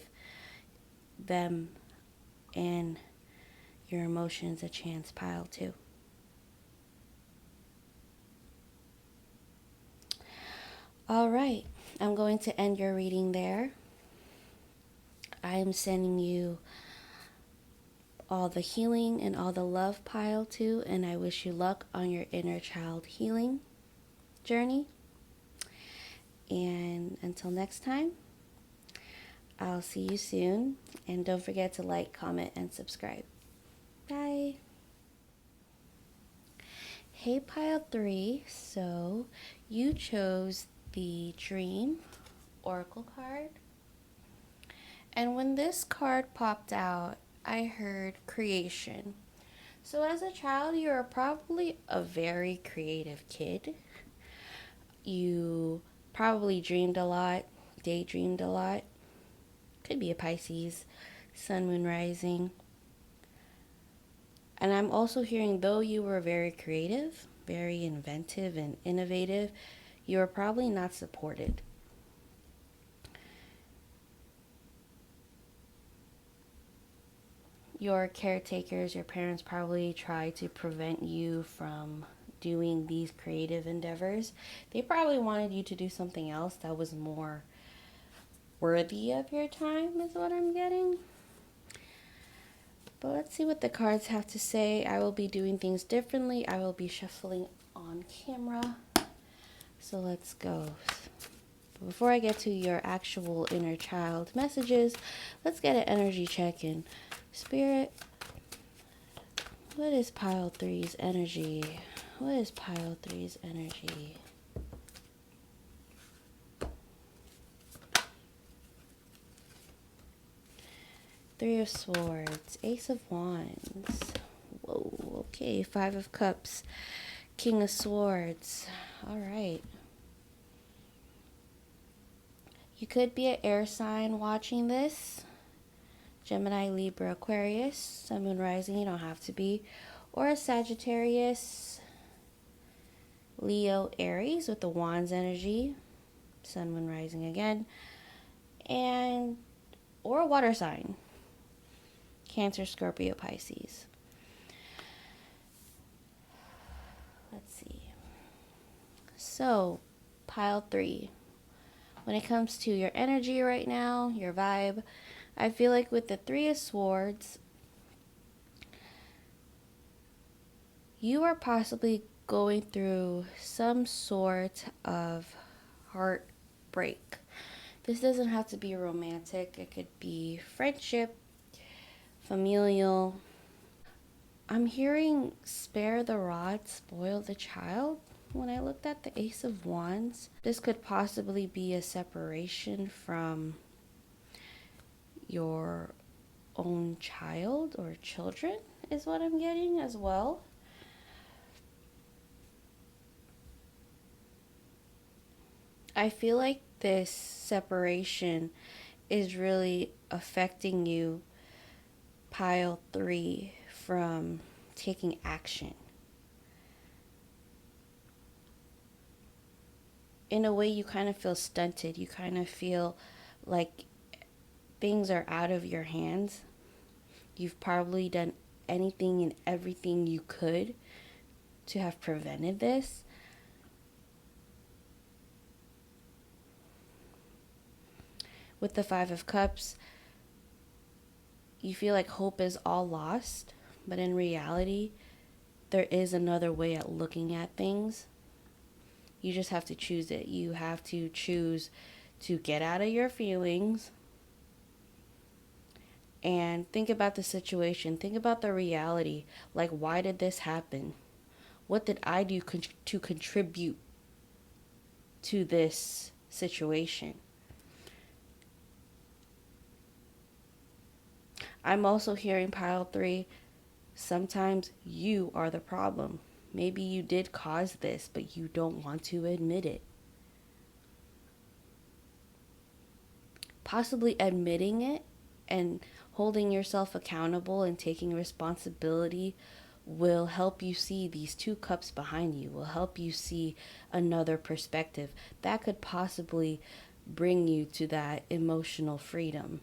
them and your emotions a chance, pile 2. All right, I'm going to end your reading there. I am sending you all the healing and all the love, pile 2, and I wish you luck on your inner child healing journey. And until next time, I'll see you soon. And don't forget to like, comment, and subscribe. Bye. Hey, pile 3. So you chose the Dream Oracle card. And when this card popped out, I heard creation. So as a child, you're probably a very creative kid. You probably dreamed a lot, daydreamed a lot. Could be a Pisces, sun, moon, rising. And I'm also hearing, though you were very creative, very inventive and innovative, you were probably not supported. Your caretakers, your parents probably tried to prevent you from doing these creative endeavors. They probably wanted you to do something else that was more worthy of your time, is what I'm getting. But let's see what the cards have to say. I will be doing things differently. I will be shuffling on camera. So let's go. Before I get to your actual inner child messages, let's get an energy check in. Spirit, what is pile 3's energy? What is pile 3's energy? Three of Swords, Ace of Wands. Whoa, okay, 5 of Cups, King of Swords. All right. You could be an air sign watching this. Gemini, Libra, Aquarius, Sun, Moon, Rising, you don't have to be. Or a Sagittarius, Leo, Aries with the Wands energy. Sun, Moon, Rising again. Or a water sign. Cancer, Scorpio, Pisces. Let's see. So, pile 3. When it comes to your energy right now, your vibe, I feel like with the 3 of Swords, you are possibly going through some sort of heartbreak. This doesn't have to be romantic. It could be friendship, familial. I'm hearing spare the rod, spoil the child. When I looked at the Ace of Wands, this could possibly be a separation from your own child or children, is what I'm getting as well. I feel like this separation is really affecting you, pile 3, from taking action. In a way, you kind of feel stunted. You kind of feel like things are out of your hands. You've probably done anything and everything you could to have prevented this. With the 5 of Cups, you feel like hope is all lost, but in reality, there is another way at looking at things. You just have to choose it. You have to choose to get out of your feelings and think about the situation. Think about the reality. Like, why did this happen? What did I do to contribute to this situation? I'm also hearing pile 3. Sometimes you are the problem. Maybe you did cause this, but you don't want to admit it. Possibly admitting it and holding yourself accountable and taking responsibility will help you see these 2 cups behind you, will help you see another perspective. That could possibly bring you to that emotional freedom.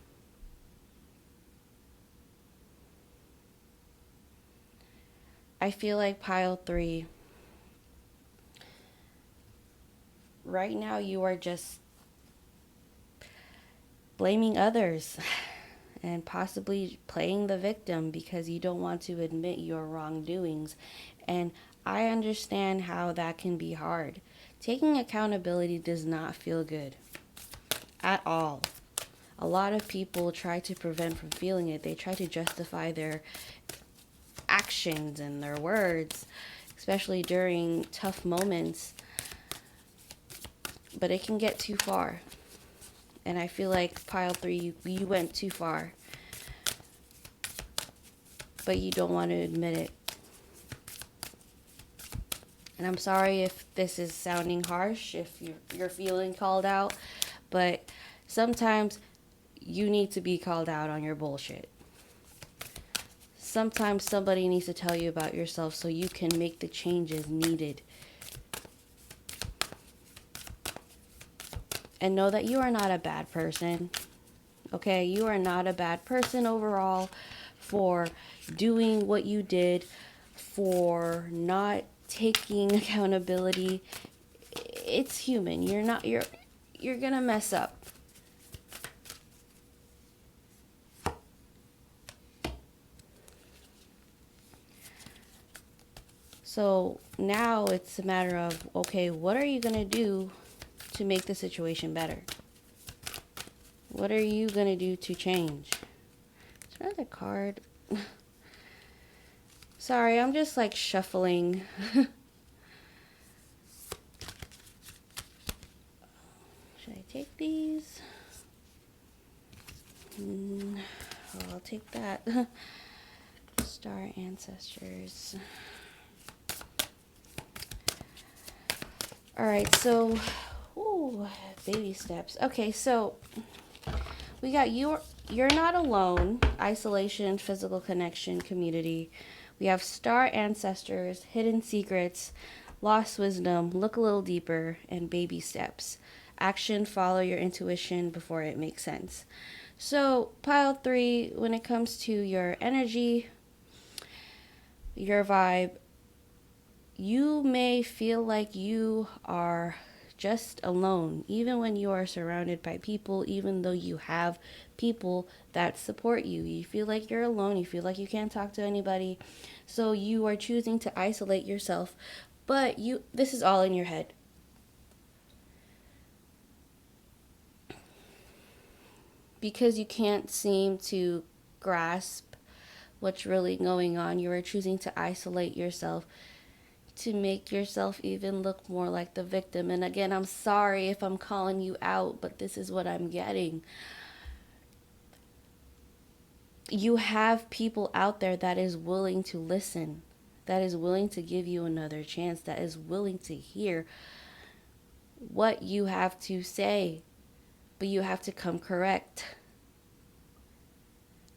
I feel like pile 3, right now you are just blaming others and possibly playing the victim because you don't want to admit your wrongdoings. And I understand how that can be hard. Taking accountability does not feel good at all. A lot of people try to prevent from feeling it. They try to justify their actions and their words, especially during tough moments. But it can get too far. And I feel like pile 3, you went too far. But you don't want to admit it. And I'm sorry if this is sounding harsh, if you're feeling called out. But sometimes you need to be called out on your bullshit. Sometimes somebody needs to tell you about yourself so you can make the changes needed. And know that you are not a bad person. Okay, you are not a bad person overall for doing what you did, for not taking accountability. It's human. You're gonna mess up. So now it's a matter of, okay, what are you gonna do to make the situation better? What are you gonna do to change? Is there another card? Sorry, I'm just like shuffling. Should I take these? I'll take that. Star Ancestors. Alright, so, baby steps. Okay, so we got you're not alone, isolation, physical connection, community. We have star ancestors, hidden secrets, lost wisdom, look a little deeper, and baby steps. Action, follow your intuition before it makes sense. So pile 3, when it comes to your energy, your vibe, you may feel like you are just alone, even when you are surrounded by people, even though you have people that support you. You feel like you're alone. You feel like you can't talk to anybody. So you are choosing to isolate yourself. But this is all in your head. Because you can't seem to grasp what's really going on, you are choosing to isolate yourself to make yourself even look more like the victim. And again, I'm sorry if I'm calling you out, but this is what I'm getting. You have people out there that is willing to listen, that is willing to give you another chance, that is willing to hear what you have to say. but you have to come correct.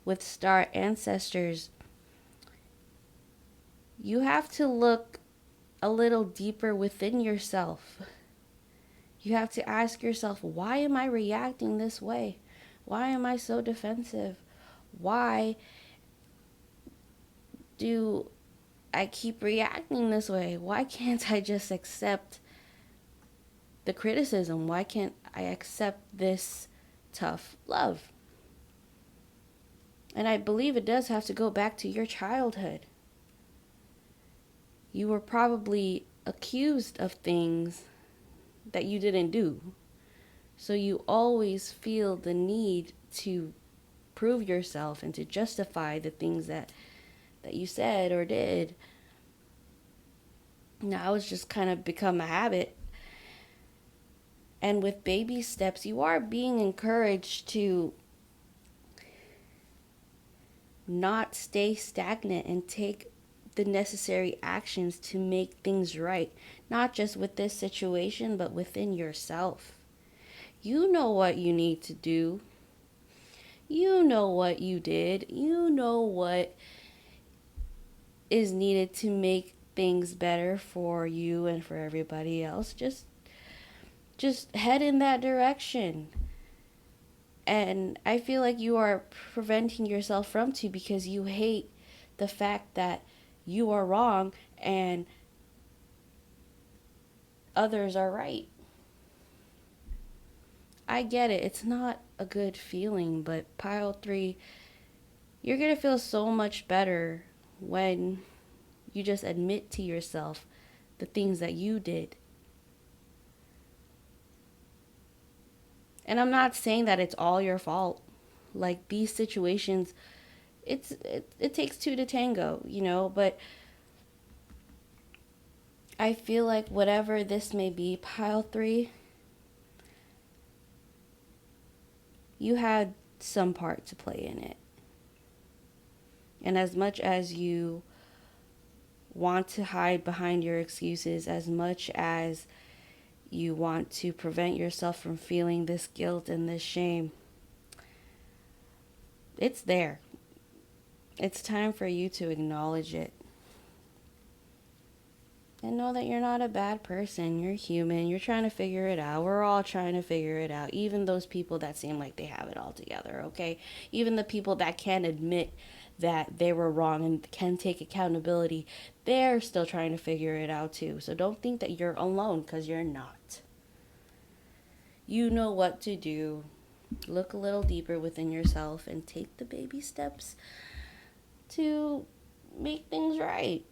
With star ancestors, you have to look a little deeper within yourself. You have to ask yourself, why am I reacting this way? Why am I so defensive? Why do I keep reacting this way? Why can't I just accept the criticism? Why can't I accept this tough love? And I believe it does have to go back to your childhood. You were probably accused of things that you didn't do. So you always feel the need to prove yourself and to justify the things that you said or did. Now it's just kind of become a habit. And with baby steps, you are being encouraged to not stay stagnant and take the necessary actions to make things right. Not just with this situation, but within yourself. You know what you need to do. You know what you did. You know what is needed to make things better for you and for everybody else. Just head in that direction. And I feel like you are preventing yourself from to, because you hate the fact that you are wrong and others are right. I get it. It's not a good feeling, but pile 3, you're going to feel so much better when you just admit to yourself the things that you did. And I'm not saying that it's all your fault. Like, these situations, it takes two to tango, you know, but I feel like whatever this may be, pile 3, you had some part to play in it. And as much as you want to hide behind your excuses, as much as you want to prevent yourself from feeling this guilt and this shame, it's there. It's time for you to acknowledge it. And know that you're not a bad person. You're human. You're trying to figure it out. We're all trying to figure it out. Even those people that seem like they have it all together, okay? Even the people that can admit that they were wrong and can take accountability, they're still trying to figure it out too. So don't think that you're alone, because you're not. You know what to do. Look a little deeper within yourself and take the baby steps to make things right.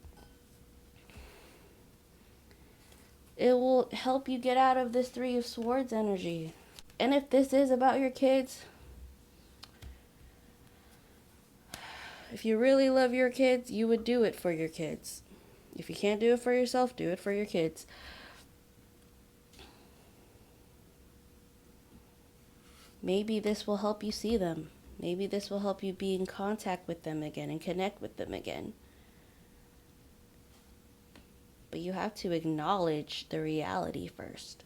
It will help you get out of this 3 of Swords energy. And if this is about your kids, if you really love your kids, you would do it for your kids. If you can't do it for yourself, do it for your kids. Maybe this will help you see them. Maybe this will help you be in contact with them again and connect with them again. But you have to acknowledge the reality first.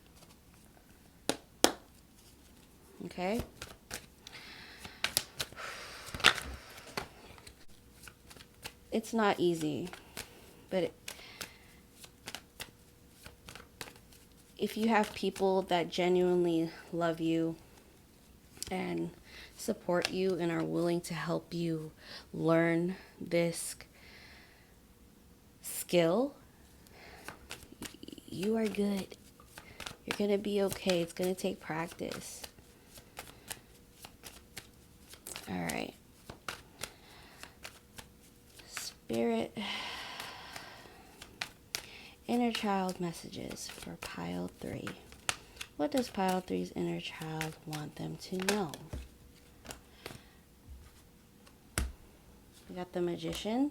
Okay? It's not easy, but if you have people that genuinely love you and support you and are willing to help you learn this skill, you are good. You're going to be okay. It's going to take practice. All right. Spirit, inner child messages for pile 3. What does pile 3's inner child want them to know? We got the Magician.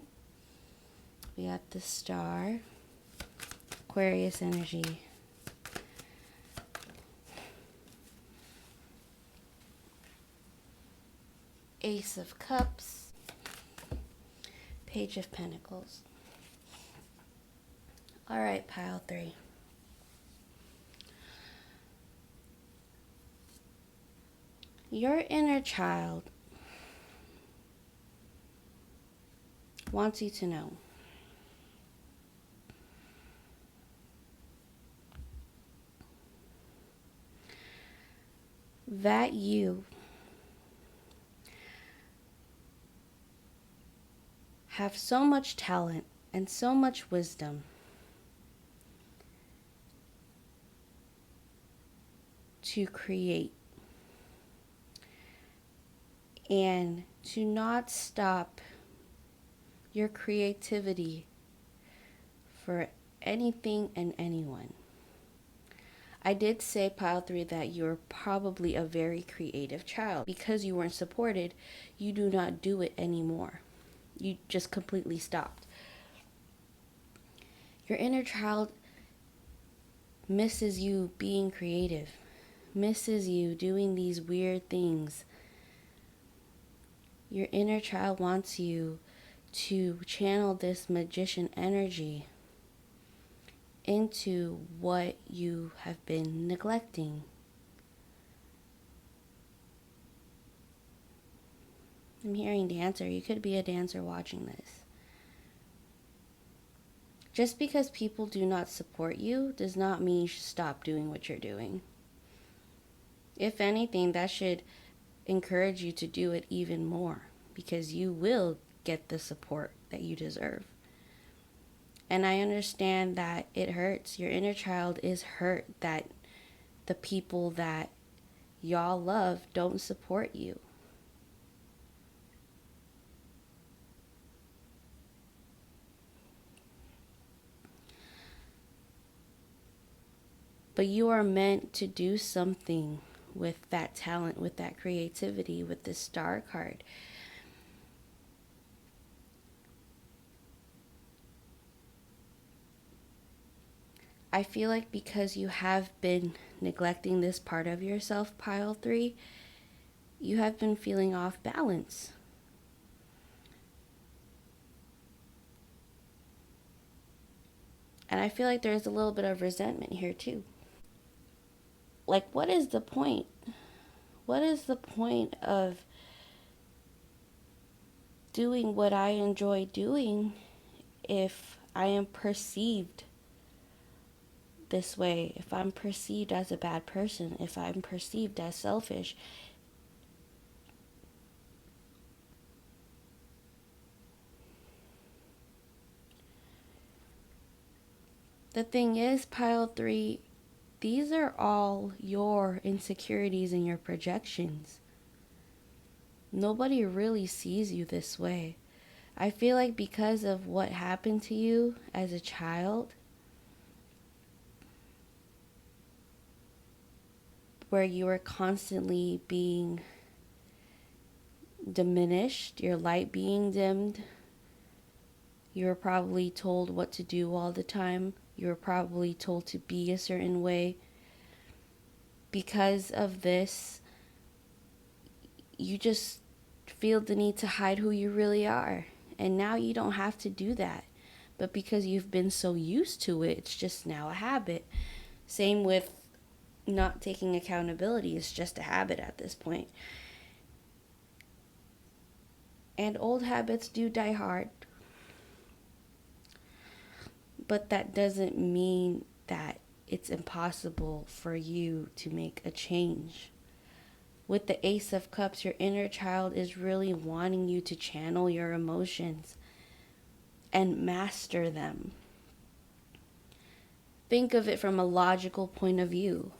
We got the Star. Aquarius energy. Ace of Cups. Page of Pentacles. All right, pile 3. Your inner child wants you to know that you have so much talent and so much wisdom to create, and to not stop your creativity for anything and anyone. I did say, Pile 3, that you're probably a very creative child. Because you weren't supported, you do not do it anymore. You just completely stopped. Your inner child misses you being creative, misses you doing these weird things. Your inner child wants you to channel this magician energy into what you have been neglecting. I'm hearing dancer. You could be a dancer watching this. Just because people do not support you does not mean you should stop doing what you're doing. If anything, that should encourage you to do it even more, because you will get the support that you deserve. And I understand that it hurts. Your inner child is hurt that the people that y'all love don't support you. But you are meant to do something with that talent, with that creativity, with this star card. I feel like because you have been neglecting this part of yourself, Pile 3, you have been feeling off balance. And I feel like there's a little bit of resentment here too. Like, what is the point? What is the point of doing what I enjoy doing if I am perceived this way, if I'm perceived as a bad person, if I'm perceived as selfish? The thing is, Pile 3, these are all your insecurities and your projections. Nobody really sees you this way. I feel like because of what happened to you as a child, where you were constantly being diminished, your light being dimmed, you were probably told what to do all the time. You were probably told to be a certain way. Because of this, you just feel the need to hide who you really are. And now you don't have to do that. But because you've been so used to it, it's just now a habit. Same with not taking accountability. It's just a habit at this point. And old habits do die hard. But that doesn't mean that it's impossible for you to make a change. With the Ace of Cups, your inner child is really wanting you to channel your emotions and master them. Think of it from a logical point of view.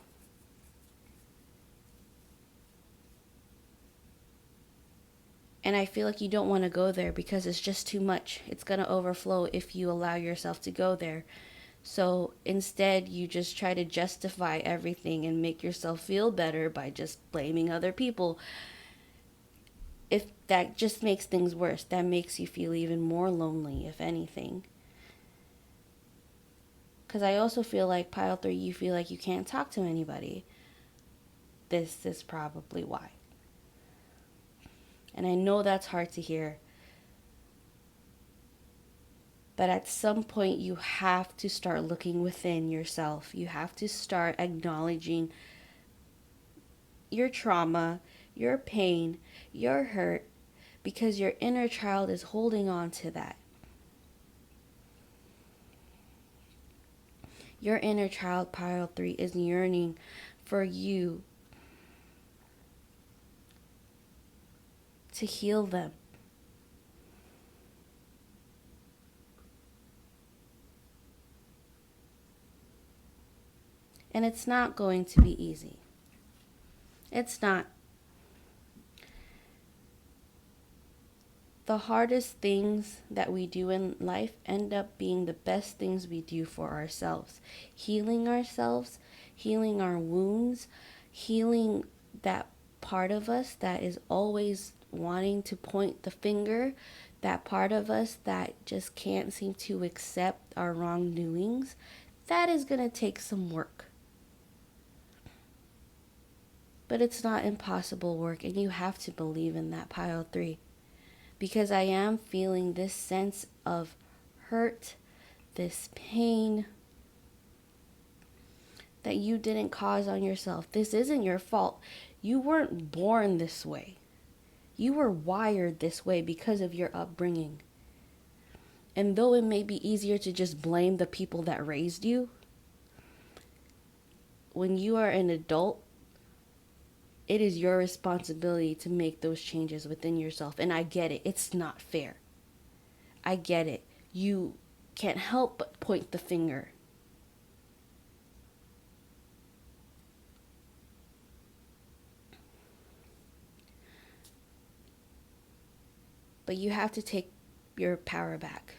And I feel like you don't want to go there because it's just too much. It's going to overflow if you allow yourself to go there. So instead, you just try to justify everything and make yourself feel better by just blaming other people. If that just makes things worse, that makes you feel even more lonely, if anything. Because I also feel like, Pile 3, you feel like you can't talk to anybody. This is probably why. And I know that's hard to hear. But at some point, you have to start looking within yourself. You have to start acknowledging your trauma, your pain, your hurt, because your inner child is holding on to that. Your inner child, pile 3, is yearning for you to heal them. And it's not going to be easy. It's not. The hardest things that we do in life end up being the best things we do for ourselves. Healing ourselves, healing our wounds, healing that part of us that is always wanting to point the finger, that part of us that just can't seem to accept our wrongdoings. That is going to take some work. But it's not impossible work, and you have to believe in that, pile 3. Because I am feeling this sense of hurt, this pain that you didn't cause on yourself. This isn't your fault. You weren't born this way. You were wired this way because of your upbringing. And though it may be easier to just blame the people that raised you, when you are an adult, it is your responsibility to make those changes within yourself. And I get it. It's not fair. I get it. You can't help but point the finger. But you have to take your power back.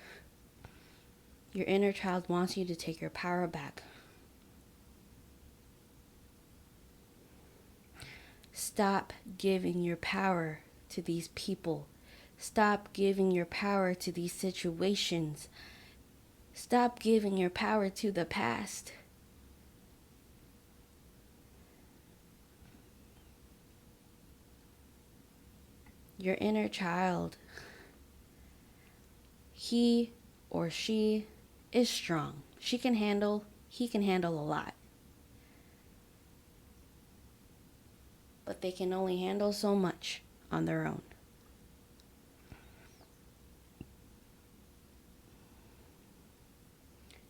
Your inner child wants you to take your power back. Stop giving your power to these people. Stop giving your power to these situations. Stop giving your power to the past. Your inner child, he or she is strong. He can handle a lot. But they can only handle so much on their own.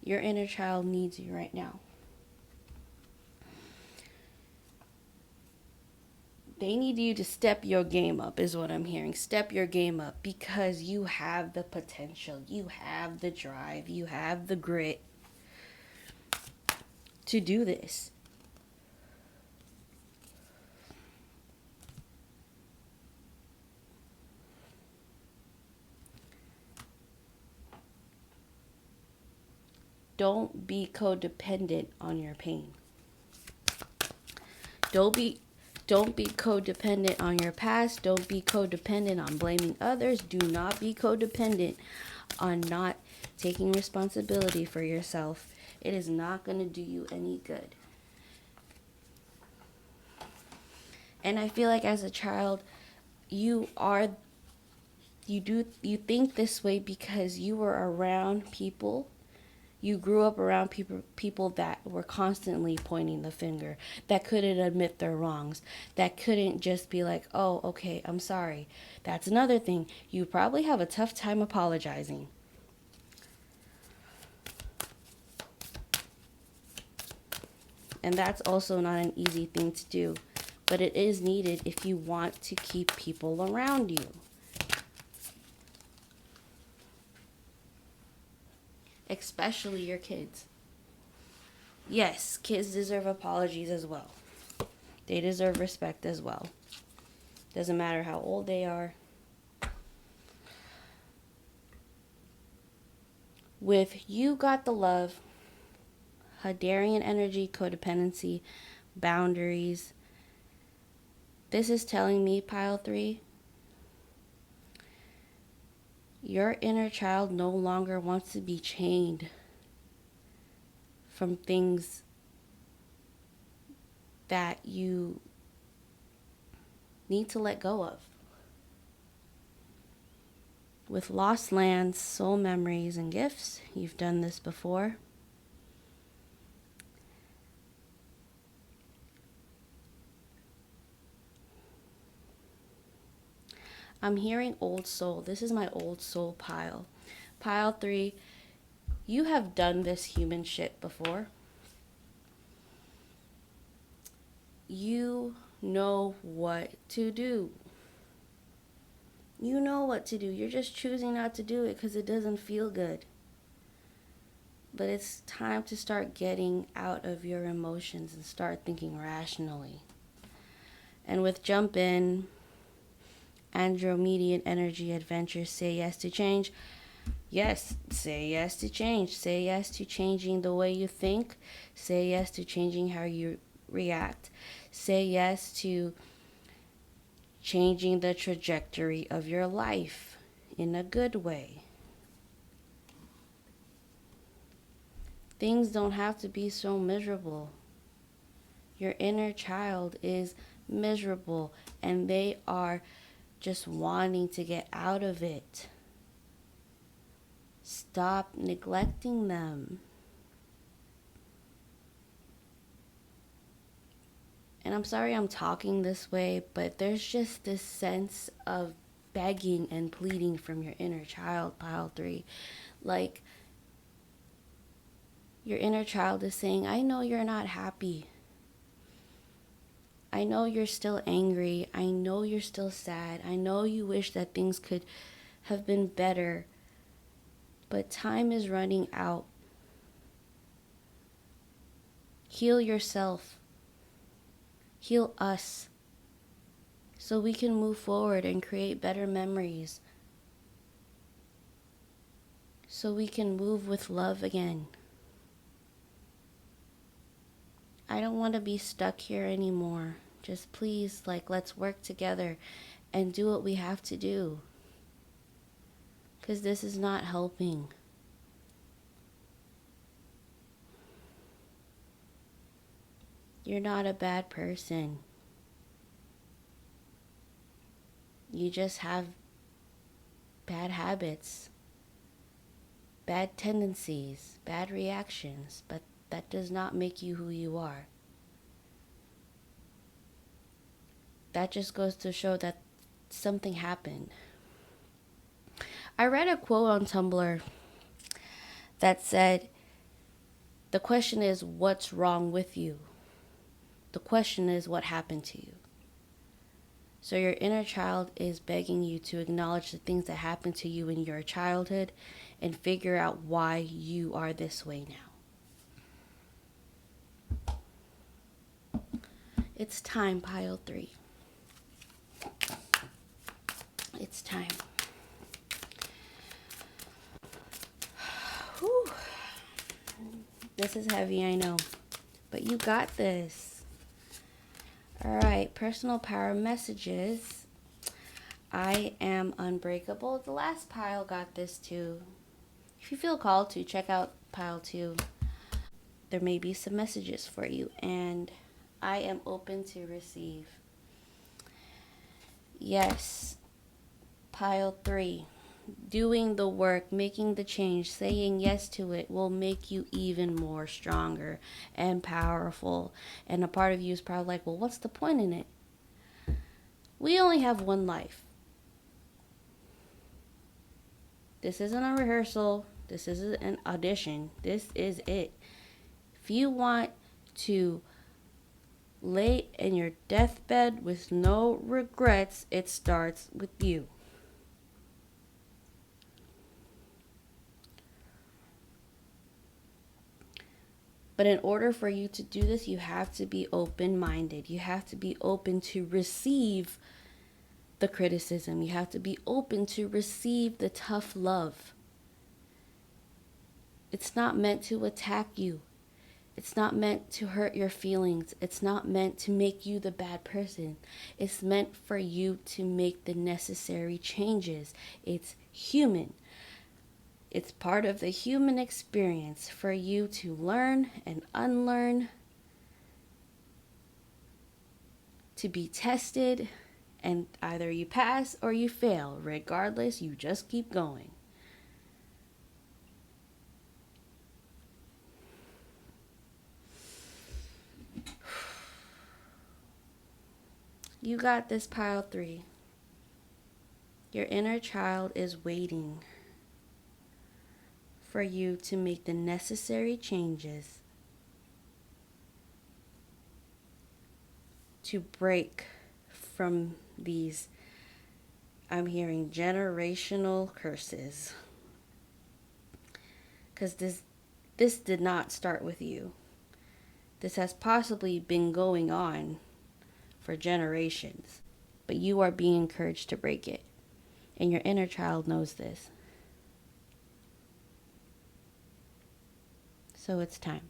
Your inner child needs you right now. They need you to step your game up, is what I'm hearing. Step your game up, because you have the potential. You have the drive. You have the grit to do this. Don't be codependent on your pain. Don't be codependent on your past. Don't be codependent on blaming others. Do not be codependent on not taking responsibility for yourself. It is not going to do you any good. And I feel like as a child, you think this way because you were around people. You grew up around people that were constantly pointing the finger, that couldn't admit their wrongs, that couldn't just be like, oh, okay, I'm sorry. That's another thing. You probably have a tough time apologizing. And that's also not an easy thing to do, but it is needed if you want to keep people around you. Especially your kids. Yes, kids deserve apologies as well. They deserve respect as well. Doesn't matter how old they are. With you got the love, Hadarian energy, codependency, boundaries. This is telling me, pile 3, your inner child no longer wants to be chained from things that you need to let go of. With lost lands, soul memories, and gifts, you've done this before. I'm hearing old soul. This is my old soul pile. Pile 3, you have done this human shit before. You know what to do. You know what to do. You're just choosing not to do it because it doesn't feel good. But it's time to start getting out of your emotions and start thinking rationally. And with Jump In, Andromedian Energy Adventure, say yes to change. Yes, say yes to change. Say yes to changing the way you think. Say yes to changing how you react. Say yes to changing the trajectory of your life in a good way. Things don't have to be so miserable. Your inner child is miserable and they are just wanting to get out of it. Stop neglecting them. And I'm sorry I'm talking this way, but there's just this sense of begging and pleading from your inner child, pile 3. Like, your inner child is saying, I know you're not happy. I know you're still angry. I know you're still sad. I know you wish that things could have been better. But time is running out. Heal yourself. Heal us. So we can move forward and create better memories. So we can move with love again. I don't want to be stuck here anymore. Just please, let's work together and do what we have to do. Because this is not helping. You're not a bad person. You just have bad habits, bad tendencies, bad reactions, but that does not make you who you are. That just goes to show that something happened. I read a quote on Tumblr that said, the question is, what's wrong with you? The question is, what happened to you? So your inner child is begging you to acknowledge the things that happened to you in your childhood and figure out why you are this way now. It's time, pile 3. It's time. Whew. This is heavy, I know, but you got this. All right, personal power messages. I am unbreakable. The last pile got this too. If you feel called to, check out pile 2. There may be some messages for you, and I am open to receive. Yes, pile 3. Doing the work, making the change, saying yes to it will make you even more stronger and powerful. And a part of you is probably like, well, what's the point in it? We only have one life. This isn't a rehearsal. This isn't an audition. This is it. If you want to lay in your deathbed with no regrets, it starts with you. But in order for you to do this, you have to be open-minded. You have to be open to receive the criticism. You have to be open to receive the tough love. It's not meant to attack you. It's not meant to hurt your feelings. It's not meant to make you the bad person. It's meant for you to make the necessary changes. It's human. It's part of the human experience for you to learn and unlearn, to be tested, and either you pass or you fail. Regardless, you just keep going. You got this, pile 3. Your inner child is waiting for you to make the necessary changes to break from these, I'm hearing, generational curses. Because this did not start with you. This has possibly been going on for generations, but you are being encouraged to break it. And your inner child knows this. So it's time.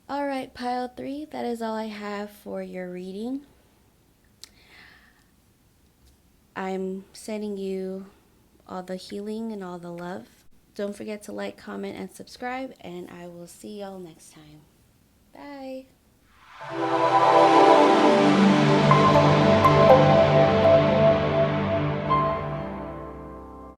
All right, pile 3, that is all I have for your reading. I'm sending you all the healing and all the love. Don't forget to like, comment, and subscribe, and I will see y'all next time. Bye.